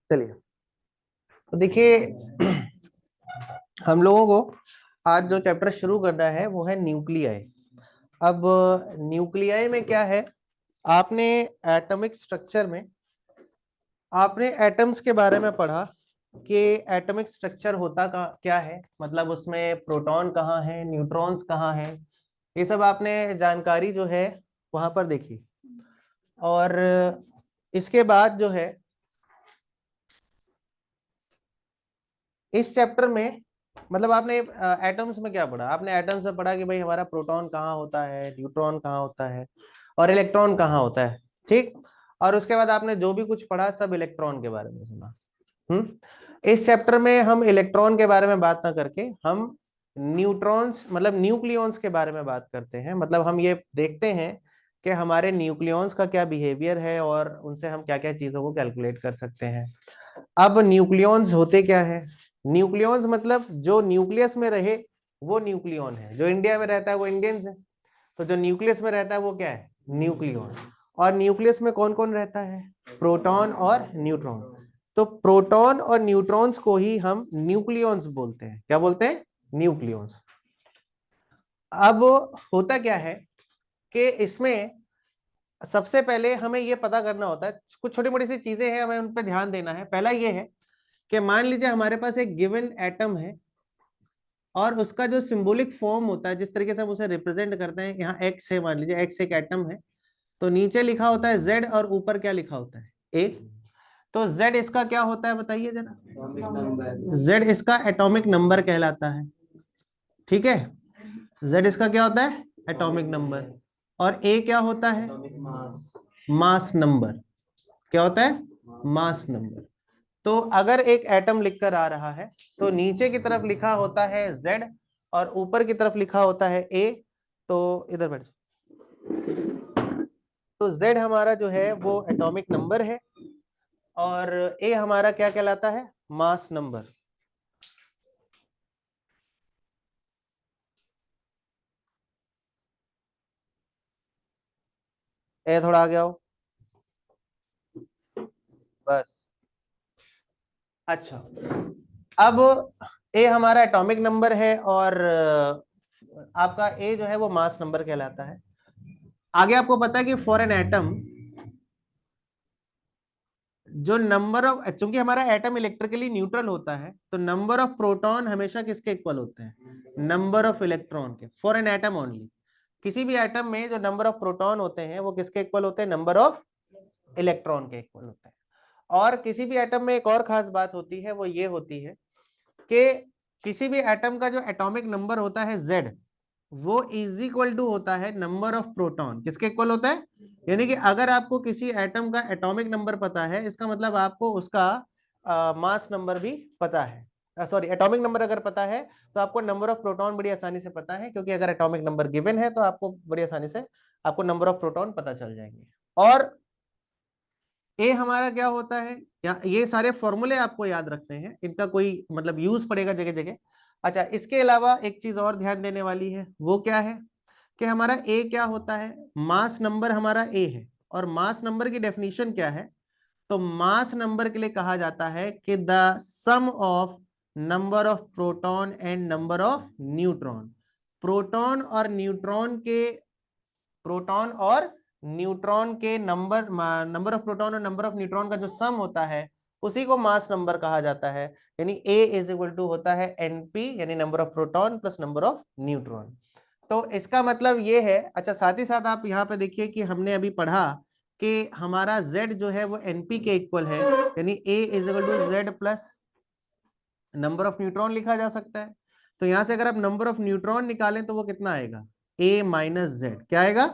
चलिए, तो देखिए हम लोगों को आज जो चैप्टर शुरू करना है वो है न्यूक्लियाई। अब न्यूक्लियाई में क्या है, आपने एटॉमिक स्ट्रक्चर में आपने एटम्स के बारे में पढ़ा कि एटॉमिक स्ट्रक्चर होता का क्या है, मतलब उसमें प्रोटॉन कहाँ है, न्यूट्रॉन्स कहाँ है, ये सब आपने जानकारी जो है वहां पर देखी। और इसके बाद जो है इस चैप्टर में मतलब आपने एटम्स में क्या पढ़ा, आपने एटम्स में पढ़ा कि भाई हमारा प्रोटॉन कहाँ होता है, न्यूट्रॉन कहाँ होता है और इलेक्ट्रॉन कहाँ होता है। ठीक। और उसके बाद आपने जो भी कुछ पढ़ा सब इलेक्ट्रॉन के बारे में सुना। इस चैप्टर में हम इलेक्ट्रॉन के बारे में बात ना करके हम न्यूट्रॉन्स मतलब न्यूक्लियॉन्स के बारे में बात करते हैं। मतलब हम ये देखते हैं कि हमारे न्यूक्लियॉन्स का क्या बिहेवियर है और उनसे हम क्या क्या चीजों को कैलकुलेट कर सकते हैं। अब न्यूक्लियॉन्स होते क्या है, न्यूक्लियॉन्स मतलब जो न्यूक्लियस में रहे वो न्यूक्लियॉन है, जो इंडिया में रहता है वो इंडियंस है। तो जो न्यूक्लियस में रहता है वो क्या है, न्यूक्लियॉन। और न्यूक्लियस में कौन कौन रहता है, प्रोटॉन और न्यूट्रॉन। तो प्रोटॉन और न्यूट्रॉन्स को ही हम न्यूक्लियॉन्स बोलते हैं। क्या बोलते हैं, न्यूक्लियॉन्स। अब होता क्या है कि इसमें सबसे पहले हमें यह पता करना होता है, कुछ छोटी मोटी सी चीजें हैं हमें उन पर ध्यान देना है। पहला यह है कि मान लीजिए हमारे पास एक गिवन एटम है और उसका जो सिंबॉलिक फॉर्म होता है, जिस तरीके से हम उसे रिप्रेजेंट करते हैं, यहाँ एक्स है, मान लीजिए एक्स एक एटम है, तो नीचे लिखा होता है जेड और ऊपर क्या लिखा होता है, ए। तो जेड इसका क्या होता है बताइए जरा, जेड इसका एटॉमिक नंबर कहलाता है। ठीक है, जेड इसका क्या होता है, एटॉमिक नंबर। और ए क्या होता है, मास नंबर। क्या होता है, मास नंबर। तो अगर एक एटम लिखकर आ रहा है तो नीचे की तरफ लिखा होता है Z और ऊपर की तरफ लिखा होता है A। तो इधर बैठ जाओ। तो Z हमारा जो है वो एटॉमिक नंबर है और A हमारा क्या कहलाता है, मास नंबर। ए थोड़ा आगे आओ, बस। अच्छा, अब ए हमारा एटॉमिक नंबर है और आपका ए जो है वो मास नंबर कहलाता है। आगे आपको पता है कि फॉर एन एटम जो नंबर ऑफ, चूंकि हमारा एटम इलेक्ट्रिकली न्यूट्रल होता है तो नंबर ऑफ प्रोटॉन हमेशा किसके इक्वल होते हैं, नंबर ऑफ इलेक्ट्रॉन के, फॉर एन एटम ओनली। किसी भी एटम में जो नंबर ऑफ प्रोटॉन होते हैं वो किसके इक्वल होते हैं, नंबर ऑफ इलेक्ट्रॉन के इक्वल होते हैं। और किसी भी एटम में एक और खास बात होती है, वो ये होती है कि किसी भी एटम का जो एटॉमिक नंबर होता है Z, वो इज इक्वल टू होता है नंबर ऑफ प्रोटॉन, किसके इक्वल होता है। यानी कि अगर आपको किसी एटम का एटॉमिक नंबर पता है, इसका मतलब आपको उसका मास नंबर भी पता है। सॉरी, एटॉमिक नंबर अगर पता है तो आपको नंबर ऑफ प्रोटॉन बड़ी आसानी से पता है, क्योंकि अगर एटॉमिक नंबर गिवन है तो आपको बड़ी आसानी से आपको नंबर ऑफ प्रोटॉन पता चल जाएंगे। और ए हमारा क्या होता है, या ये सारे फॉर्मूले आपको याद रखने हैं, इनका कोई मतलब यूज पड़ेगा जगह जगह। अच्छा, इसके अलावा एक चीज और ध्यान देने वाली है, वो क्या है कि हमारा ए क्या होता है, मास नंबर हमारा ए है। और मास नंबर की डेफिनेशन क्या है, तो मास नंबर के लिए कहा जाता है कि the sum of number of proton and number of neutron. Proton और न्यूट्रॉन के, प्रोटॉन और न्यूट्रॉन के नंबर, नंबर ऑफ प्रोटॉन और नंबर ऑफ न्यूट्रॉन का जो सम होता है उसी को मास नंबर कहा जाता है। यानी ए इज इक्वल टू होता है एनपी, यानी number of proton plus number of neutron. तो इसका मतलब ये है। अच्छा, साथ ही साथ आप यहाँ पे देखिए कि हमने अभी पढ़ा कि हमारा Z जो है वो NP के इक्वल है, यानी A is equal to Z plus number of neutron लिखा जा सकता है। तो यहां से अगर आप नंबर ऑफ न्यूट्रॉन निकालें तो वो कितना आएगा, A माइनस जेड। क्या आएगा,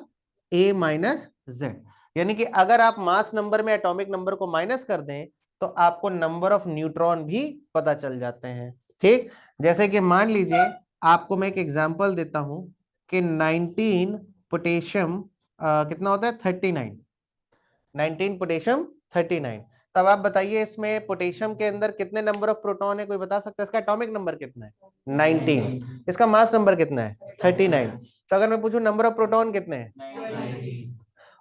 A माइनस जेड। यानी कि अगर आप मास नंबर में एटॉमिक नंबर को माइनस कर दें तो आपको नंबर ऑफ न्यूट्रॉन भी पता चल जाते हैं। ठीक, जैसे कि मान लीजिए आपको मैं एक एग्जांपल देता हूं कि 19 पोटेशियम कितना होता है, 39। 19 पोटेशियम 39। तब आप बताइए इसमें पोटेशियम के अंदर कितने नंबर ऑफ प्रोटॉन है, कोई बता सकता है, इसका एटॉमिक नंबर कितना है, 19। इसका मास नंबर कितना है, 39। तो अगर मैं पूछूं नंबर ऑफ प्रोटॉन कितने हैं,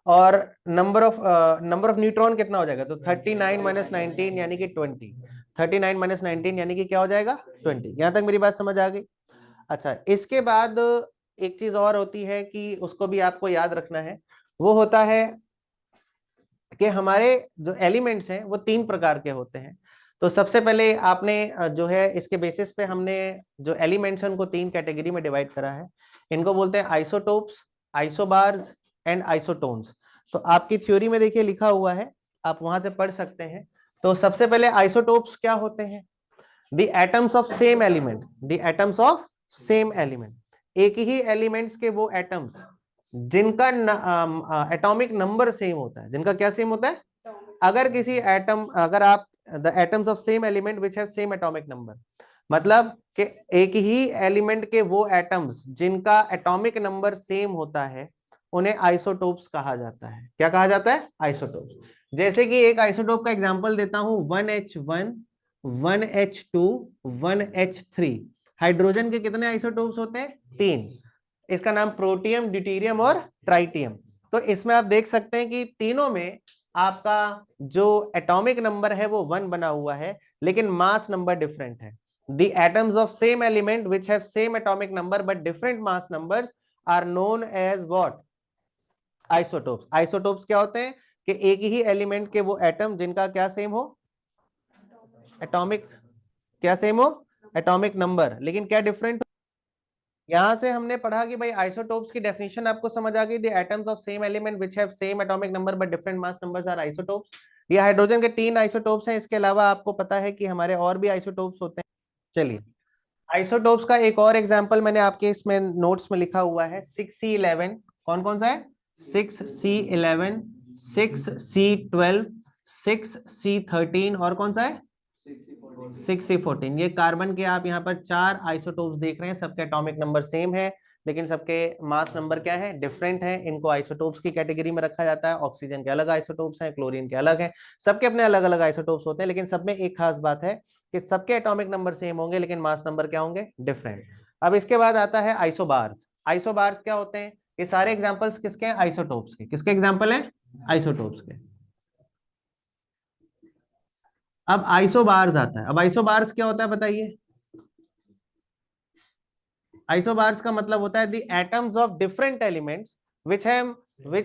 और नंबर ऑफ न्यूट्रॉन कितना हो जाएगा, तो 39 माइनस 19 यानी कि 20, 39 माइनस 19 यानी कि क्या हो जाएगा 20। यहां तक मेरी बात समझ आ गई। अच्छा, इसके बाद एक चीज और होती है कि उसको भी आपको याद रखना है, वो होता है कि हमारे जो एलिमेंट्स हैं वो 3 प्रकार के होते हैं। तो सबसे पहले आपने जो है इसके बेसिस पे हमने जो एलिमेंट्स हैं उनको 3 कैटेगरी में डिवाइड करा है। इनको बोलते हैं आइसोटोप्स, आइसोबार्स एंड आइसोटोन्स। तो आपकी थ्योरी में देखिए लिखा हुआ है, आप वहां से पढ़ सकते हैं। तो सबसे पहले आइसोटोप्स क्या होते हैं, the atoms of same element, the atoms of same element, एक ही एलिमेंट्स के वो एटम्स जिनका एटॉमिक नंबर सेम होता है, जिनका क्या सेम होता है, अगर किसी एटम, अगर आप the atoms of same element which have same atomic number, मतलब कि एक ही एलिमेंट के वो एटम्स जिनका एटॉमिक नंबर सेम होता है उन्हें आइसोटोप्स कहा जाता है। क्या कहा जाता है, आइसोटोप्स। जैसे कि एक आइसोटोप का एग्जांपल देता हूं, 1H1, 1H2, 1H3। हाइड्रोजन के कितने आइसोटोप्स होते हैं, 3। इसका नाम प्रोटियम, ड्यूटेरियम और ट्राइटियम। तो इसमें आप देख सकते हैं कि तीनों में आपका जो एटॉमिक नंबर है वो 1 बना हुआ है, लेकिन मास नंबर डिफरेंट है। The atoms of same element which have same atomic number but different mass numbers are known as what? Isotopes. Isotopes क्या होते हैं कि एक ही एलिमेंट के वो एटम जिनका क्या सेम हो, एटॉमिक, क्या सेम हो, एटॉमिक नंबर, लेकिन क्या डिफरेंट। यहां से हमने पढ़ा कि भाई आइसोटोप्स की डेफिनेशन आपको समझ आ गई, the atoms of same element which have same atomic number but different mass numbers are isotopes. ये हाइड्रोजन के 3 आइसोटोप्स हैं, इसके अलावा आपको पता है कि हमारे और भी आइसोटोप्स होते हैं। चलिए, आइसोटोप्स का एक और एग्जांपल मैंने आपके इसमें नोट्स में लिखा हुआ है, 6C11। कौन कौन सा है, 6C11, 6C12, 6C13 और कौन सा है 6C14। ये कार्बन के आप यहाँ पर 4 आइसोटोप्स देख रहे हैं, सबके एटॉमिक नंबर सेम है लेकिन सबके मास नंबर क्या है, डिफरेंट है। इनको आइसोटोप्स की कैटेगरी में रखा जाता है। ऑक्सीजन के अलग आइसोटोप्स हैं, क्लोरीन के अलग हैं, सबके अपने अलग अलग आइसोटोप्स होते हैं, लेकिन सब में एक खास बात है कि सबके एटॉमिक नंबर सेम होंगे लेकिन मास नंबर क्या होंगे, डिफरेंट। अब इसके बाद आता है आइसोबार्स। आइसोबार्स क्या होते हैं, ये सारे एग्जांपल्स किसके हैं, आइसोटोप्स के। किसके एग्जांपल हैं, आइसोटोप्स के। अब आइसोबार्स आता है। अब आइसोबार्स क्या होता है बताइए। आइसोबार्स का मतलब होता है the atoms of different elements which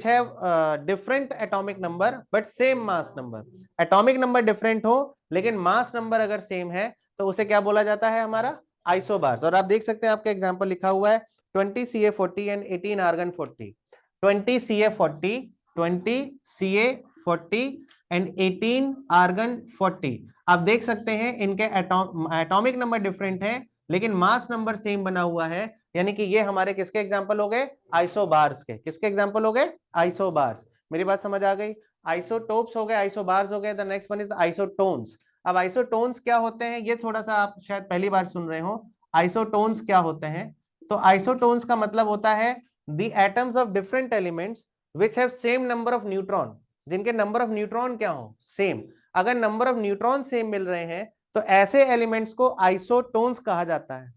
have different atomic number but same mass number। Atomic number different हो लेकिन मास नंबर अगर सेम है तो उसे क्या बोला जाता है, हमारा आइसोबार्स। और आप देख सकते हैं आपका एग्जांपल लिखा हुआ है 20Ca40 and 18 argon 40। 20Ca40, 20Ca40 and 18 argon 40। आप देख सकते हैं इनके एटॉमिक नंबर डिफरेंट है लेकिन मास नंबर सेम बना हुआ है, यानी कि ये हमारे किसके एग्जांपल हो गए, आइसोबार्स के। किसके एग्जांपल हो गए, आइसोबार्स। मेरी बात समझ आ गई। आइसोटोप्स हो गए, आइसोबार्स हो गए, the next one is isotones. अब आइसोटोन्स क्या होते हैं, ये थोड़ा सा आप शायद पहली बार सुन रहे हो। आइसोटोन्स क्या होते हैं, तो आइसोटोन्स का मतलब होता है the atoms of different elements which have same number of neutron, जिनके नंबर ऑफ न्यूट्रॉन क्या हो, सेम। अगर नंबर ऑफ न्यूट्रॉन सेम मिल रहे हैं तो ऐसे एलिमेंट्स को आइसोटोन्स कहा जाता है।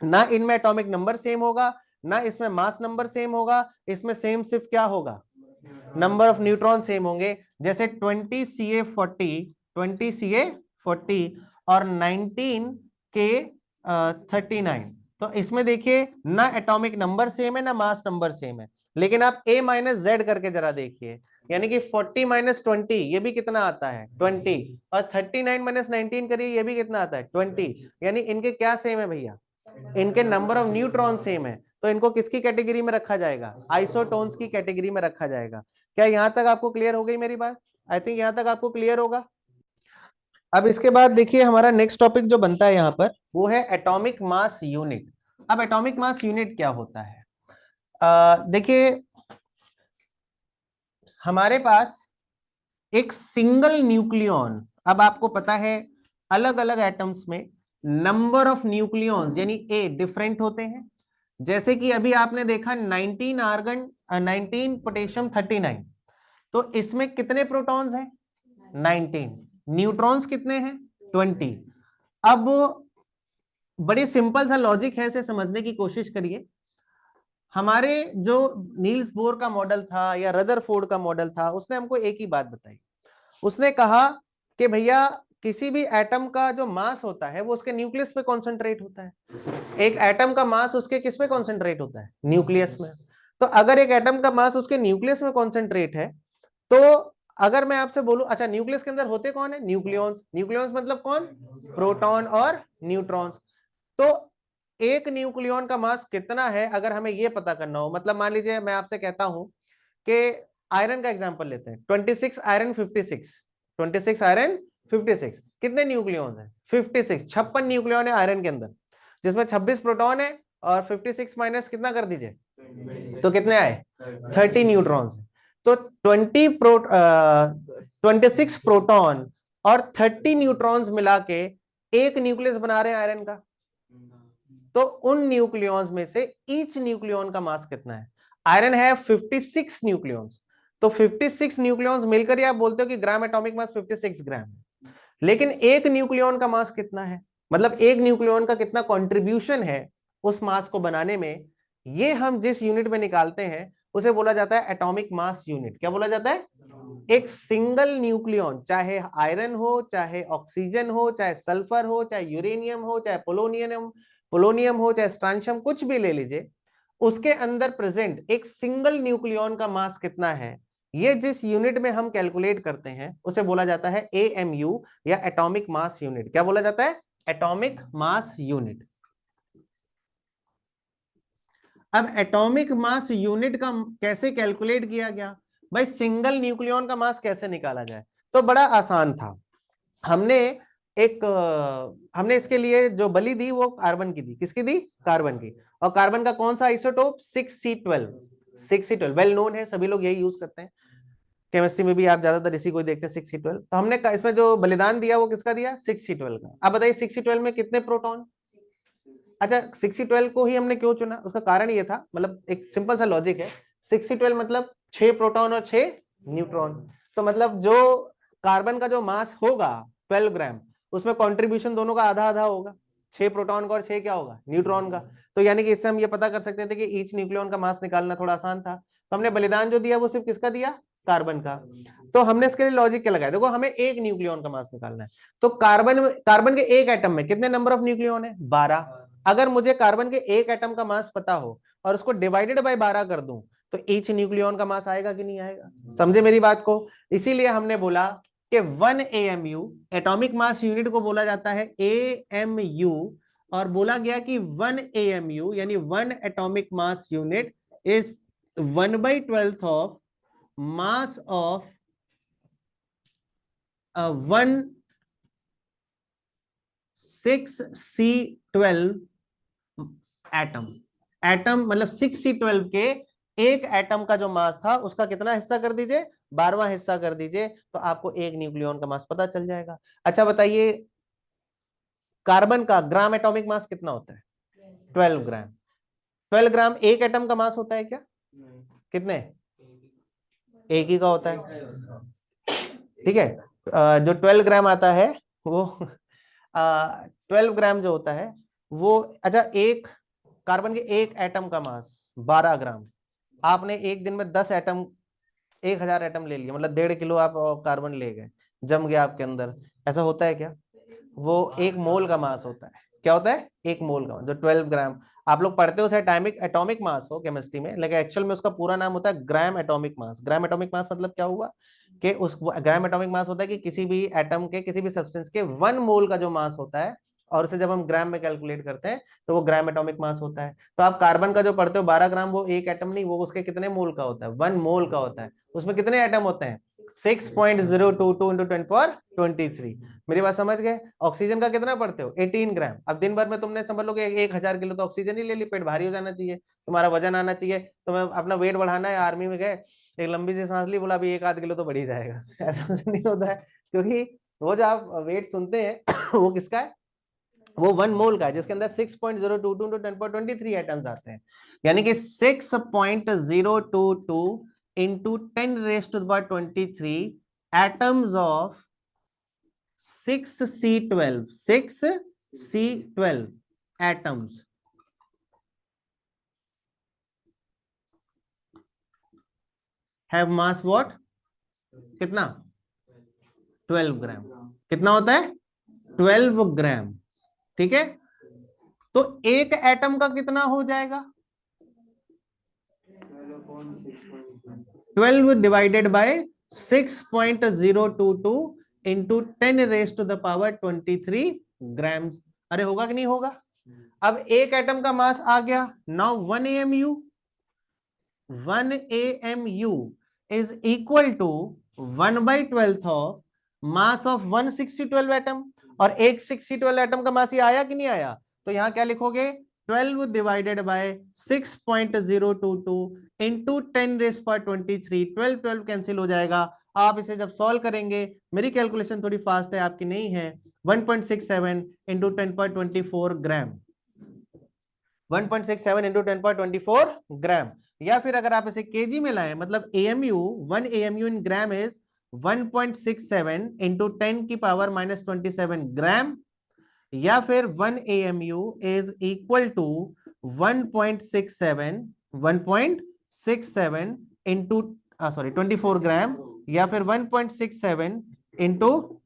ना इनमें एटॉमिक नंबर सेम होगा, ना इसमें मास नंबर सेम होगा, इसमें सेम सिर्फ क्या होगा, नंबर ऑफ न्यूट्रॉन सेम होंगे। जैसे 20Ca40, 20Ca40 और 19K39। तो इसमें देखिए ना एटॉमिक नंबर सेम है ना मास नंबर सेम है, लेकिन आप A माइनस जेड करके जरा देखिए, यानी कि 40 माइनस 20 ये भी कितना आता है 20, और 39 माइनस 19 करिए ये भी कितना आता है 20। यानी इनके क्या सेम है भैया, इनके नंबर ऑफ न्यूट्रॉन सेम है। तो इनको किसकी कैटेगरी में रखा जाएगा, आइसोटोन्स की कैटेगरी में रखा जाएगा। क्या यहां तक आपको क्लियर हो गई मेरी बात, आई थिंक यहां तक आपको क्लियर होगा। अब इसके बाद देखिए हमारा नेक्स्ट टॉपिक जो बनता है यहाँ पर वो है एटॉमिक मास यूनिट। अब एटॉमिक मास यूनिट क्या होता है, देखिए हमारे पास एक सिंगल न्यूक्लियॉन, अब आपको पता है अलग अलग एटम्स में नंबर ऑफ न्यूक्लियॉन्स यानी ए डिफरेंट होते हैं। जैसे कि अभी आपने देखा 19 आर्गन 19 पोटेशियम 39, तो इसमें कितने प्रोटॉन्स हैं 19, न्यूट्रॉन्स कितने हैं 20। अब बड़ी सिंपल सा लॉजिक है, इसे समझने की कोशिश करिए। हमारे जो नील्स बोर का मॉडल था या रदरफोर्ड का मॉडल था, उसने हमको एक ही बात बताई। उसने कहा कि भैया किसी भी एटम का जो मास होता है वो उसके न्यूक्लियस पे कॉन्सेंट्रेट होता है। एक एटम का मास उसके किस पे कॉन्सेंट्रेट होता है? न्यूक्लियस में। तो अगर एक एटम का मास उसके न्यूक्लियस में कॉन्सेंट्रेट है, तो अगर मैं आपसे बोलूं अच्छा न्यूक्लियस के अंदर होते कौन है? न्यूक्लियॉन्स। न्यूक्लियॉन्स मतलब कौन? प्रोटॉन और न्यूट्रॉन्स। तो एक न्यूक्लियॉन का मास कितना है अगर हमें यह पता करना हो, मतलब मान लीजिए मैं आपसे कहता हूं कि आयरन का एग्जांपल लेते हैं, 26 आयरन 56, 26 आयरन 56, कितने न्यूक्लियॉन है? 56, 56 न्यूक्लियॉन है आयरन के अंदर, जिसमें 26 प्रोटॉन है और 56 माइनस कितना कर दीजिए, तो कितने आए? 30 न्यूट्रॉन्स। तो 26 प्रोटॉन और 30 न्यूट्रॉन्स मिला के एक न्यूक्लियस बना रहे हैं आयरन का। तो उन न्यूक्लियॉन्स में से ईच न्यूक्लियॉन का मास कितना है? आयरन है 56 न्यूक्लियॉन्स, तो 56 न्यूक्लियॉन्स मिलकर ही आप बोलते हो कि ग्राम एटॉमिक मास 56 ग्राम है। लेकिन एक न्यूक्लियॉन का मास कितना है, मतलब एक न्यूक्लियॉन का कितना कंट्रीब्यूशन है उस मास को बनाने में, ये हम जिस यूनिट में निकालते हैं उसे बोला जाता है एटॉमिक मास यूनिट। क्या बोला जाता है? एक सिंगल न्यूक्लियॉन, चाहे आयरन हो, चाहे ऑक्सीजन हो, चाहे सल्फर हो, चाहे यूरेनियम हो, चाहे पोलोनियम हो, चाहे स्ट्रांशियम, कुछ भी ले लीजिए, उसके अंदर प्रेजेंट एक सिंगल न्यूक्लियॉन का मास कितना है, ये जिस यूनिट में हम कैलकुलेट करते हैं उसे बोला जाता है एएमयू या एटॉमिक मास यूनिट। क्या बोला जाता है? Atomic mass unit. अब एटॉमिक मास यूनिट का कैसे कैलकुलेट किया गया? भाई सिंगल न्यूक्लियॉन का मास कैसे निकाला जाए? तो बड़ा आसान था। हमने हमने इसके लिए जो बलि दी वो कार्बन की दी। किसकी दी? कार्बन की। और कार्बन का कौन सा isotope? 6C12। 6C12 well known है, सभी लोग यही यूज करते हैं। केमिस्ट्री में भी आप ज्यादातर इसी को देखते हैं, 6C12। तो हमने इसमें जो बलिदान दिया वो किसका दिया? 6C12 का। अब बताइए 6C12 में कितने प्रोटॉन? अच्छा 6C12 को ही हमने क्यों चुना? उसका कारण ये था, मतलब एक सिंपल सा लॉजिक है। 6C12 मतलब 6 प्रोटॉन और 6 न्यूट्रॉन। तो मतलब जो कार्बन का जो मास होगा 12 ग्राम, उसमें कॉन्ट्रीब्यूशन दोनों का आधा आधा होगा, 6 प्रोटॉन का और 6 क्या होगा? न्यूट्रॉन का। तो यानी कि इससे हम ये पता कर सकते थे कि ईच न्यूक्लियॉन का मास निकालना थोड़ा आसान था। तो हमने बलिदान जो दिया वो सिर्फ किसका दिया? कार्बन का। तो हमने इसके लिए लॉजिक क्या लगाया? देखो हमें एक न्यूक्लियॉन का मास निकालना है, तो कार्बन के एक एटम में कितने नंबर ऑफ न्यूक्लियॉन है? 12। अगर मुझे कार्बन के एक एटम का मास पता हो और उसको डिवाइडेड बाय 12 कर दूं, तो ईच न्यूक्लियॉन का मास आएगा कि नहीं आएगा? समझे मेरी बात को? इसीलिए हमने बोला कि 1 AMU एटॉमिक मास यूनिट को बोला जाता है AMU, और बोला गया कि 1 AMU यानी 1 atomic mass unit is 1/12 of mass of 1 6C12 atom. Atom मतलब 6C12 के एक एटम का जो मास था उसका कितना हिस्सा कर दीजिए? 12वां हिस्सा कर दीजिए, तो आपको एक न्यूक्लियॉन का मास पता चल जाएगा। अच्छा बताइए कार्बन का ग्राम एटॉमिक मास कितना होता है? 12 ग्राम। 12 ग्राम एक एटम का मास होता है क्या? कितने? एक ही का होता है, ठीक है। जो 12 ग्राम आता है वो 12 ग्राम जो होता है वो, अच्छा एक कार्बन के एक एटम का मास 12 ग्राम। आपने एक दिन में 10 एटम, 1000 एटम ले लिया, मतलब 1.5 किलो आप कार्बन ले गए, जम गया आपके अंदर, ऐसा होता है क्या? वो 1 मोल का मास होता है। क्या होता है? 1 मोल का, जो 12 ग्राम आप लोग पढ़ते हो, एटॉमिक एटॉमिक मास हो केमिस्ट्री में, लेकिन एक्चुअल में उसका पूरा नाम होता है gram atomic mass. Gram atomic mass मतलब क्या हुआ कि उस ग्राम एटॉमिक मास होता है कि किसी भी एटम के, किसी भी सब्सटेंस के 1 मोल का जो मास होता है, और उसे जब हम ग्राम में कैलकुलेट करते हैं तो वो ग्राम एटॉमिक मास होता है। तो आप कार्बन का जो पढ़ते हो 12 ग्राम, वो एक एटम नहीं, वो उसके कितने मोल का होता है? 1 मोल का होता है। उसमें कितने एटम होते हैं? 6.022 इंटू 10⁻23। मेरी बात समझ गए? ऑक्सीजन का कितना पढ़ते हो? 18 ग्राम। अब दिन भर में तुमने समझ लो कि 1000 किलो तो ऑक्सीजन ही ले ली, पेट भारी हो जाना चाहिए, तुम्हारा वजन आना चाहिए, तुम्हें अपना वेट बढ़ाना है, आर्मी में गए, एक लंबी सी सांस ली, बोला अभी 1 आध किलो तो बढ़ ही जाएगा। ऐसा नहीं होता है, क्योंकि वो जो आप वेट सुनते हैं वो किसका है? वो 1 मोल का है, जिसके अंदर 6.022 इंटू 10⁻23 एटम्स आते हैं, यानी कि 6.022 into 10⁻23 atoms of 6C12 atoms have mass what, कितना 12 ग्राम। कितना होता है 12 ग्राम। ठीक है, तो एक एटम का कितना हो जाएगा 12 डिवाइडेड बाय 6.022 इंटू 10⁻⁻23 ग्राम्स। अरे होगा कि नहीं होगा। अब एक एटम का मास आ गया। Now 1 AMU, 1 AMU is equal to 1/12 of mass of 16012 atom. और एक 612 एटम का मास ये आया कि नहीं आया, तो यहां क्या लिखोगे 12 डिवाइडेड बाय 6.022 इंटू 10⁻23। 12 12 कैंसिल हो जाएगा। आप इसे जब सॉल्व करेंगे, मेरी कैलकुलेशन थोड़ी फास्ट है, आपकी नहीं है, 1.67 इंटू 10/24 ग्राम। 1.67 इंटू 10/24 ग्राम। या फिर अगर आप इसे केजी में लाएं, मतलब AMU, 1 AMU in gram is 1.67 into 10⁻⁻27 gram. या फिर 1 AMU is equal to 1.67 into 24 gram, या फिर 1.67 इंटू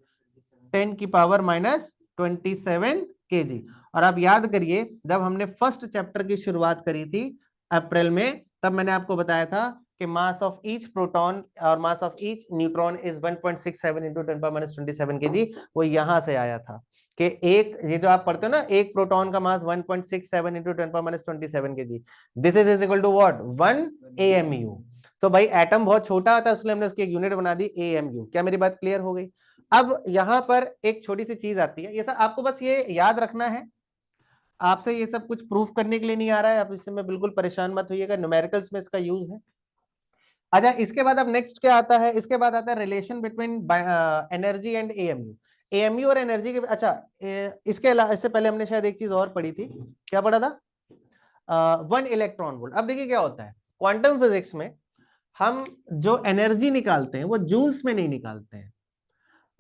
10⁻⁻27 केजी। और आप याद करिए, जब हमने फर्स्ट चैप्टर की शुरुआत करी थी अप्रैल में, तब मैंने आपको बताया था कि मास ऑफ ईच प्रोटॉन और मास of each neutron is 1.67 into 10⁻⁻27 KG. वो यहां से आया था कि एक, ये जो आप पढ़ते हो ना, एक प्रोटॉन का mass 1.67 into 10⁻⁻27 KG, this is equal to what 1 AMU। तो भाई एटम बहुत छोटा आता है, इसलिए हमने उसकी एक यूनिट बना दी AMU। क्या मेरी बात क्लियर हो गई। अब यहां पर एक छोटी सी चीज आती है, ये सब आपको बस ये याद रखना है, आपसे ये सब कुछ प्रूफ करने के लिए नहीं आ रहा है, आप इससे में बिल्कुल परेशान मत होइएगा, न्यूमेरिकल्स में इसका यूज है। अच्छा, इसके बाद अब नेक्स्ट क्या आता है, इसके बाद आता है relation between energy and AMU। AMU और एनर्जी के, अच्छा इसके अलावा, इससे पहले हमने शायद एक चीज और पढ़ी थी, क्या पढ़ा था 1 इलेक्ट्रॉन वोल्ट। अब देखिए क्या होता है, क्वांटम फिजिक्स में हम जो एनर्जी निकालते हैं वो जूल्स में नहीं निकालते हैं।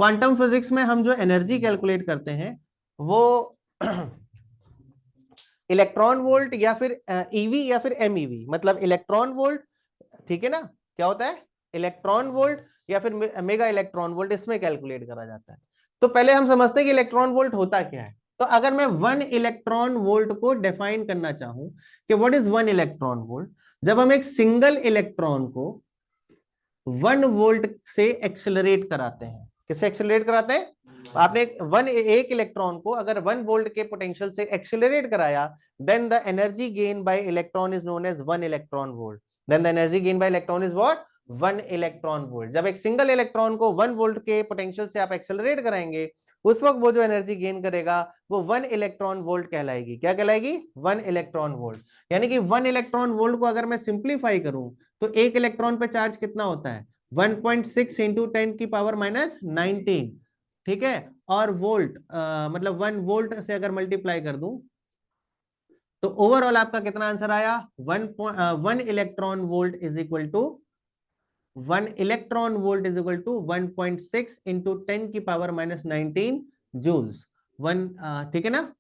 क्वांटम फिजिक्स में हम जो एनर्जी कैलकुलेट करते हैं वो इलेक्ट्रॉन वोल्ट या फिर ईवी या फिर MEV, मतलब इलेक्ट्रॉन वोल्ट, ठीक है ना, क्या होता है इलेक्ट्रॉन वोल्ट या फिर मेगा इलेक्ट्रॉन वोल्ट, इसमें कैलकुलेट करा जाता है। तो पहले हम समझते हैं कि इलेक्ट्रॉन वोल्ट होता क्या है। तो अगर मैं 1 इलेक्ट्रॉन वोल्ट को डिफाइन करना चाहूं कि व्हाट इज 1 इलेक्ट्रॉन वोल्ट, जब हम एक सिंगल इलेक्ट्रॉन को 1 वोल्ट से एक्सेलरेट कराते हैं। किससे एक्सेलरेट कराते हैं, आपने एक इलेक्ट्रॉन को अगर 1 वोल्ट के पोटेंशियल से एक्सेलरेट कराया, then the energy gain by electron is known as 1 electron volt. Then the energy gain by electron is what 1 electron volt. जब एक सिंगल इलेक्ट्रॉन को 1 वोल्ट के पोटेंशियल से आप एक्सेलरेट कराएंगे, उस वक्त वो जो एनर्जी गेन करेगा वो 1 इलेक्ट्रॉन वोल्ट कहलाएगी। क्या कहलाएगी 1 इलेक्ट्रॉन वोल्ट। यानी कि 1 इलेक्ट्रॉन वोल्ट को अगर मैं सिंप्लीफाई करूं, तो एक इलेक्ट्रॉन पे चार्ज कितना होता है 1.6 इंटू 10⁻⁻19, ठीक है। और वोल्ट मतलब 1 वोल्ट से अगर मल्टीप्लाई कर दूं, तो ओवरऑल आपका कितना आंसर आया 1 electron volt is equal to 1 into 10⁻⁻19 joules. ठीक है ना।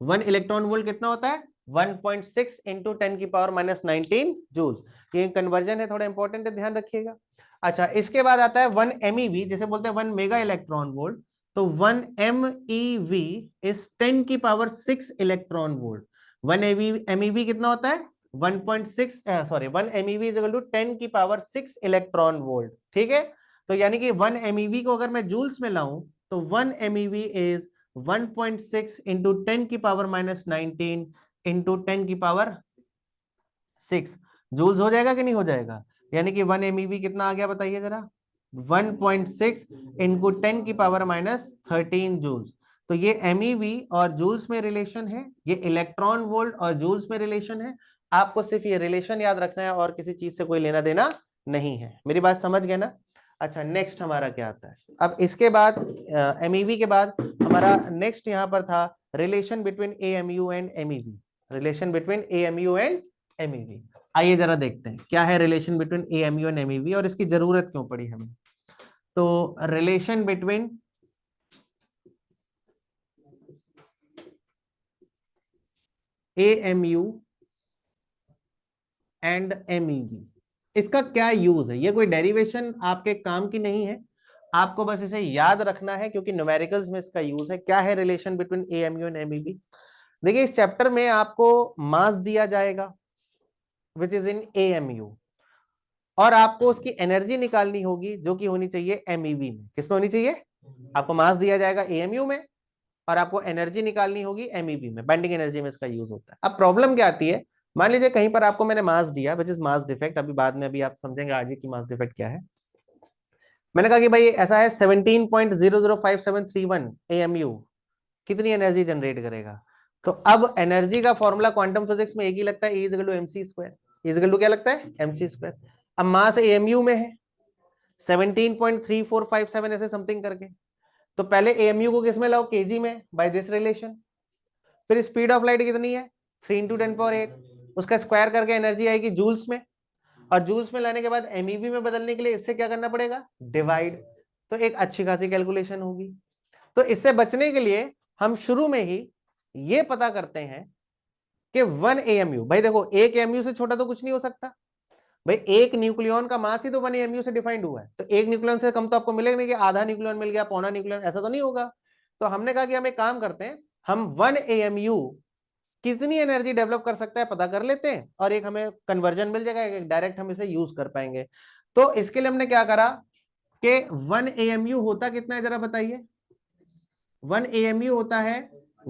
1 इलेक्ट्रॉन वोल्ट कितना होता है 1.6 इंटू 10⁻⁻19 जूल्स। ये कन्वर्जन है, थोड़ा इंपॉर्टेंट है, ध्यान रखिएगा। अच्छा, इसके बाद आता है 1 MEV, जिसे बोलते हैं 1 मेगा इलेक्ट्रॉन वोल्ट। तो 1 MEV is 10⁻6 electron volt. 1 MEV कितना होता है 1.6 sorry 1 MEV is equal to 10⁻6 electron volt. ठीक है, तो यानी कि 1 MEV को अगर मैं जूल्स में लाऊं, तो 1 MEV is 1.6 into 10⁻⁻19 into 10⁻6 joules हो जाएगा कि नहीं हो जाएगा। यानी कि 1 MEV कितना आ गया बताइए जरा 1.6 इंटू 10⁻⁻13 जूल्स। तो ये MEV और जूल्स में रिलेशन है, ये इलेक्ट्रॉन वोल्ट और जूल्स में रिलेशन है। आपको सिर्फ ये रिलेशन याद रखना है और किसी चीज से कोई लेना देना नहीं है। मेरी बात समझ गए ना। अच्छा, नेक्स्ट हमारा क्या आता है, अब इसके बाद MEV के बाद हमारा नेक्स्ट यहां पर था relation between AMU and MEV। Relation between AMU and MEV, आइए जरा देखते हैं क्या है relation between AMU and MEV और इसकी जरूरत क्यों पड़ी हमें। तो relation between AMU and MEV, इसका क्या यूज है, ये कोई डेरिवेशन आपके काम की नहीं है, आपको बस इसे याद रखना है क्योंकि न्यूमेरिकल्स में इसका यूज है। क्या है relation between AMU and MEB? देखिए इस चैप्टर में आपको मास दिया जाएगा विच इज इन एएमयू, और आपको उसकी एनर्जी निकालनी होगी जो कि होनी चाहिए एमईबी में। किसमें होनी चाहिए? आपको मास दिया जाएगा एएमयू में और आपको एनर्जी निकालनी होगी एमईबी में। बाइंडिंग एनर्जी में इसका यूज होता है। अब प्रॉब्लम क्या आती है, मान लीजिए कहीं पर आपको मैंने मास दिया विच इज मास डिफेक्ट, अभी बाद में अभी आप समझेंगे आज ही की मास डिफेक्ट क्या है। मैंने कहा कि भाई ऐसा है 17.005731 एएमयू कितनी एनर्जी जनरेट करेगा। तो अब एनर्जी का फॉर्मूला क्वांटम फिजिक्स में एक ही लगता है, E equal to MC square. E equal to क्या लगता है? MC square. अब मास एएमयू में है 17.3457 ऐसे समथिंग करके, तो पहले एएमयू को किस में लाओ? केजी में, बाय दिस रिलेशन। फिर स्पीड ऑफ लाइट कितनी है? 3 × 10⁸, उसका स्क्वायर करके एनर्जी आएगी जूल्स में, और जूल्स में लाने के बाद एमईबी में बदलने के लिए इससे क्या करना पड़ेगा? डिवाइड। तो एक अच्छी खासी कैलकुलेशन होगी। तो इससे बचने के लिए हम शुरू में ही ये पता करते हैं कि 1 AMU, भाई देखो 1 AMU से छोटा तो कुछ नहीं हो सकता भाई, एक न्यूक्लियन का मास ही तो 1 AMU से डिफाइंड हुआ है, तो एक न्यूक्लियन से कम तो आपको मिलेगा नहीं कि आधा न्यूक्लियन मिल गया, पौना न्यूक्लियन, ऐसा तो नहीं होगा। तो हमने कहा कि हम एक काम करते हैं, हम 1 AMU कितनी एनर्जी डेवलप कर सकता है पता कर लेते हैं, और एक हमें कन्वर्जन मिल जाएगा, डायरेक्ट हम इसे यूज कर पाएंगे। तो इसके लिए हमने क्या करा कि 1 AMU होता कितना है जरा बताइए? 1 AMU होता है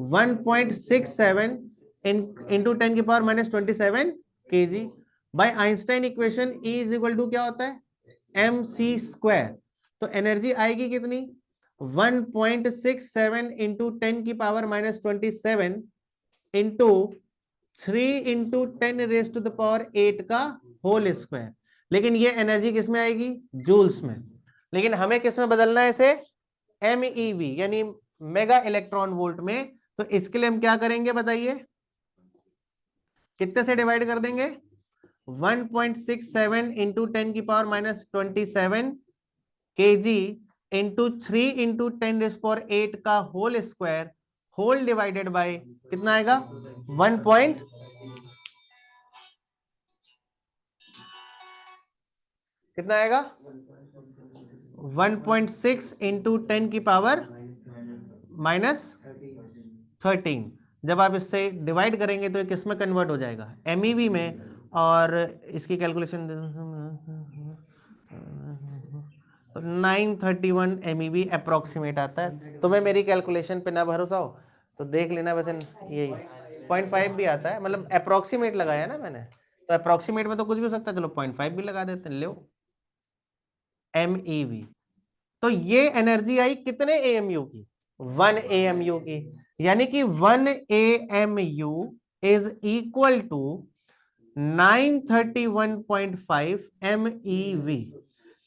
1.67 into 10⁻⁻27 kg। By Einstein equation E is equal to क्या होता है? MC square. तो एनर्जी आएगी कितनी? 1.67 इंटू 10⁻⁻27 इंटू 3 इंटू 10⁸ का होल स्क्वायर। लेकिन ये एनर्जी किसमें आएगी? जूल्स में। लेकिन हमें किसमें बदलना है इसे? MEV यानी मेगा इलेक्ट्रॉन वोल्ट में। तो इसके लिए हम क्या करेंगे बताइए? कितने से डिवाइड कर देंगे? 1.67 इंटू 10⁻⁻27 kg इंटू 3 इंटू 10⁸ का whole square, whole divided by कितना आएगा? 1. कितना आएगा? 1.6 इंटू 10⁻⁻13। जब आप इससे डिवाइड करेंगे तो किस में कन्वर्ट हो जाएगा? MEV में। और इसकी कैलकुलेशन 931 MEV अप्रोक्सीमेट आता है। तुम्हें मेरी कैलकुलेशन पे ना भरोसा हो तो देख लेना, वैसे यही 0.5 भी आता है, मतलब अप्रोक्सीमेट लगाया ना मैंने, तो अप्रोक्सीमेट में तो कुछ भी हो सकता है, चलो 0.5 भी लगा देते हैं। लो MEV। तो ये एनर्जी आई कितने AMU की? 1 AMU की। यानी कि 1 AMU is equal to 931.5 MeV।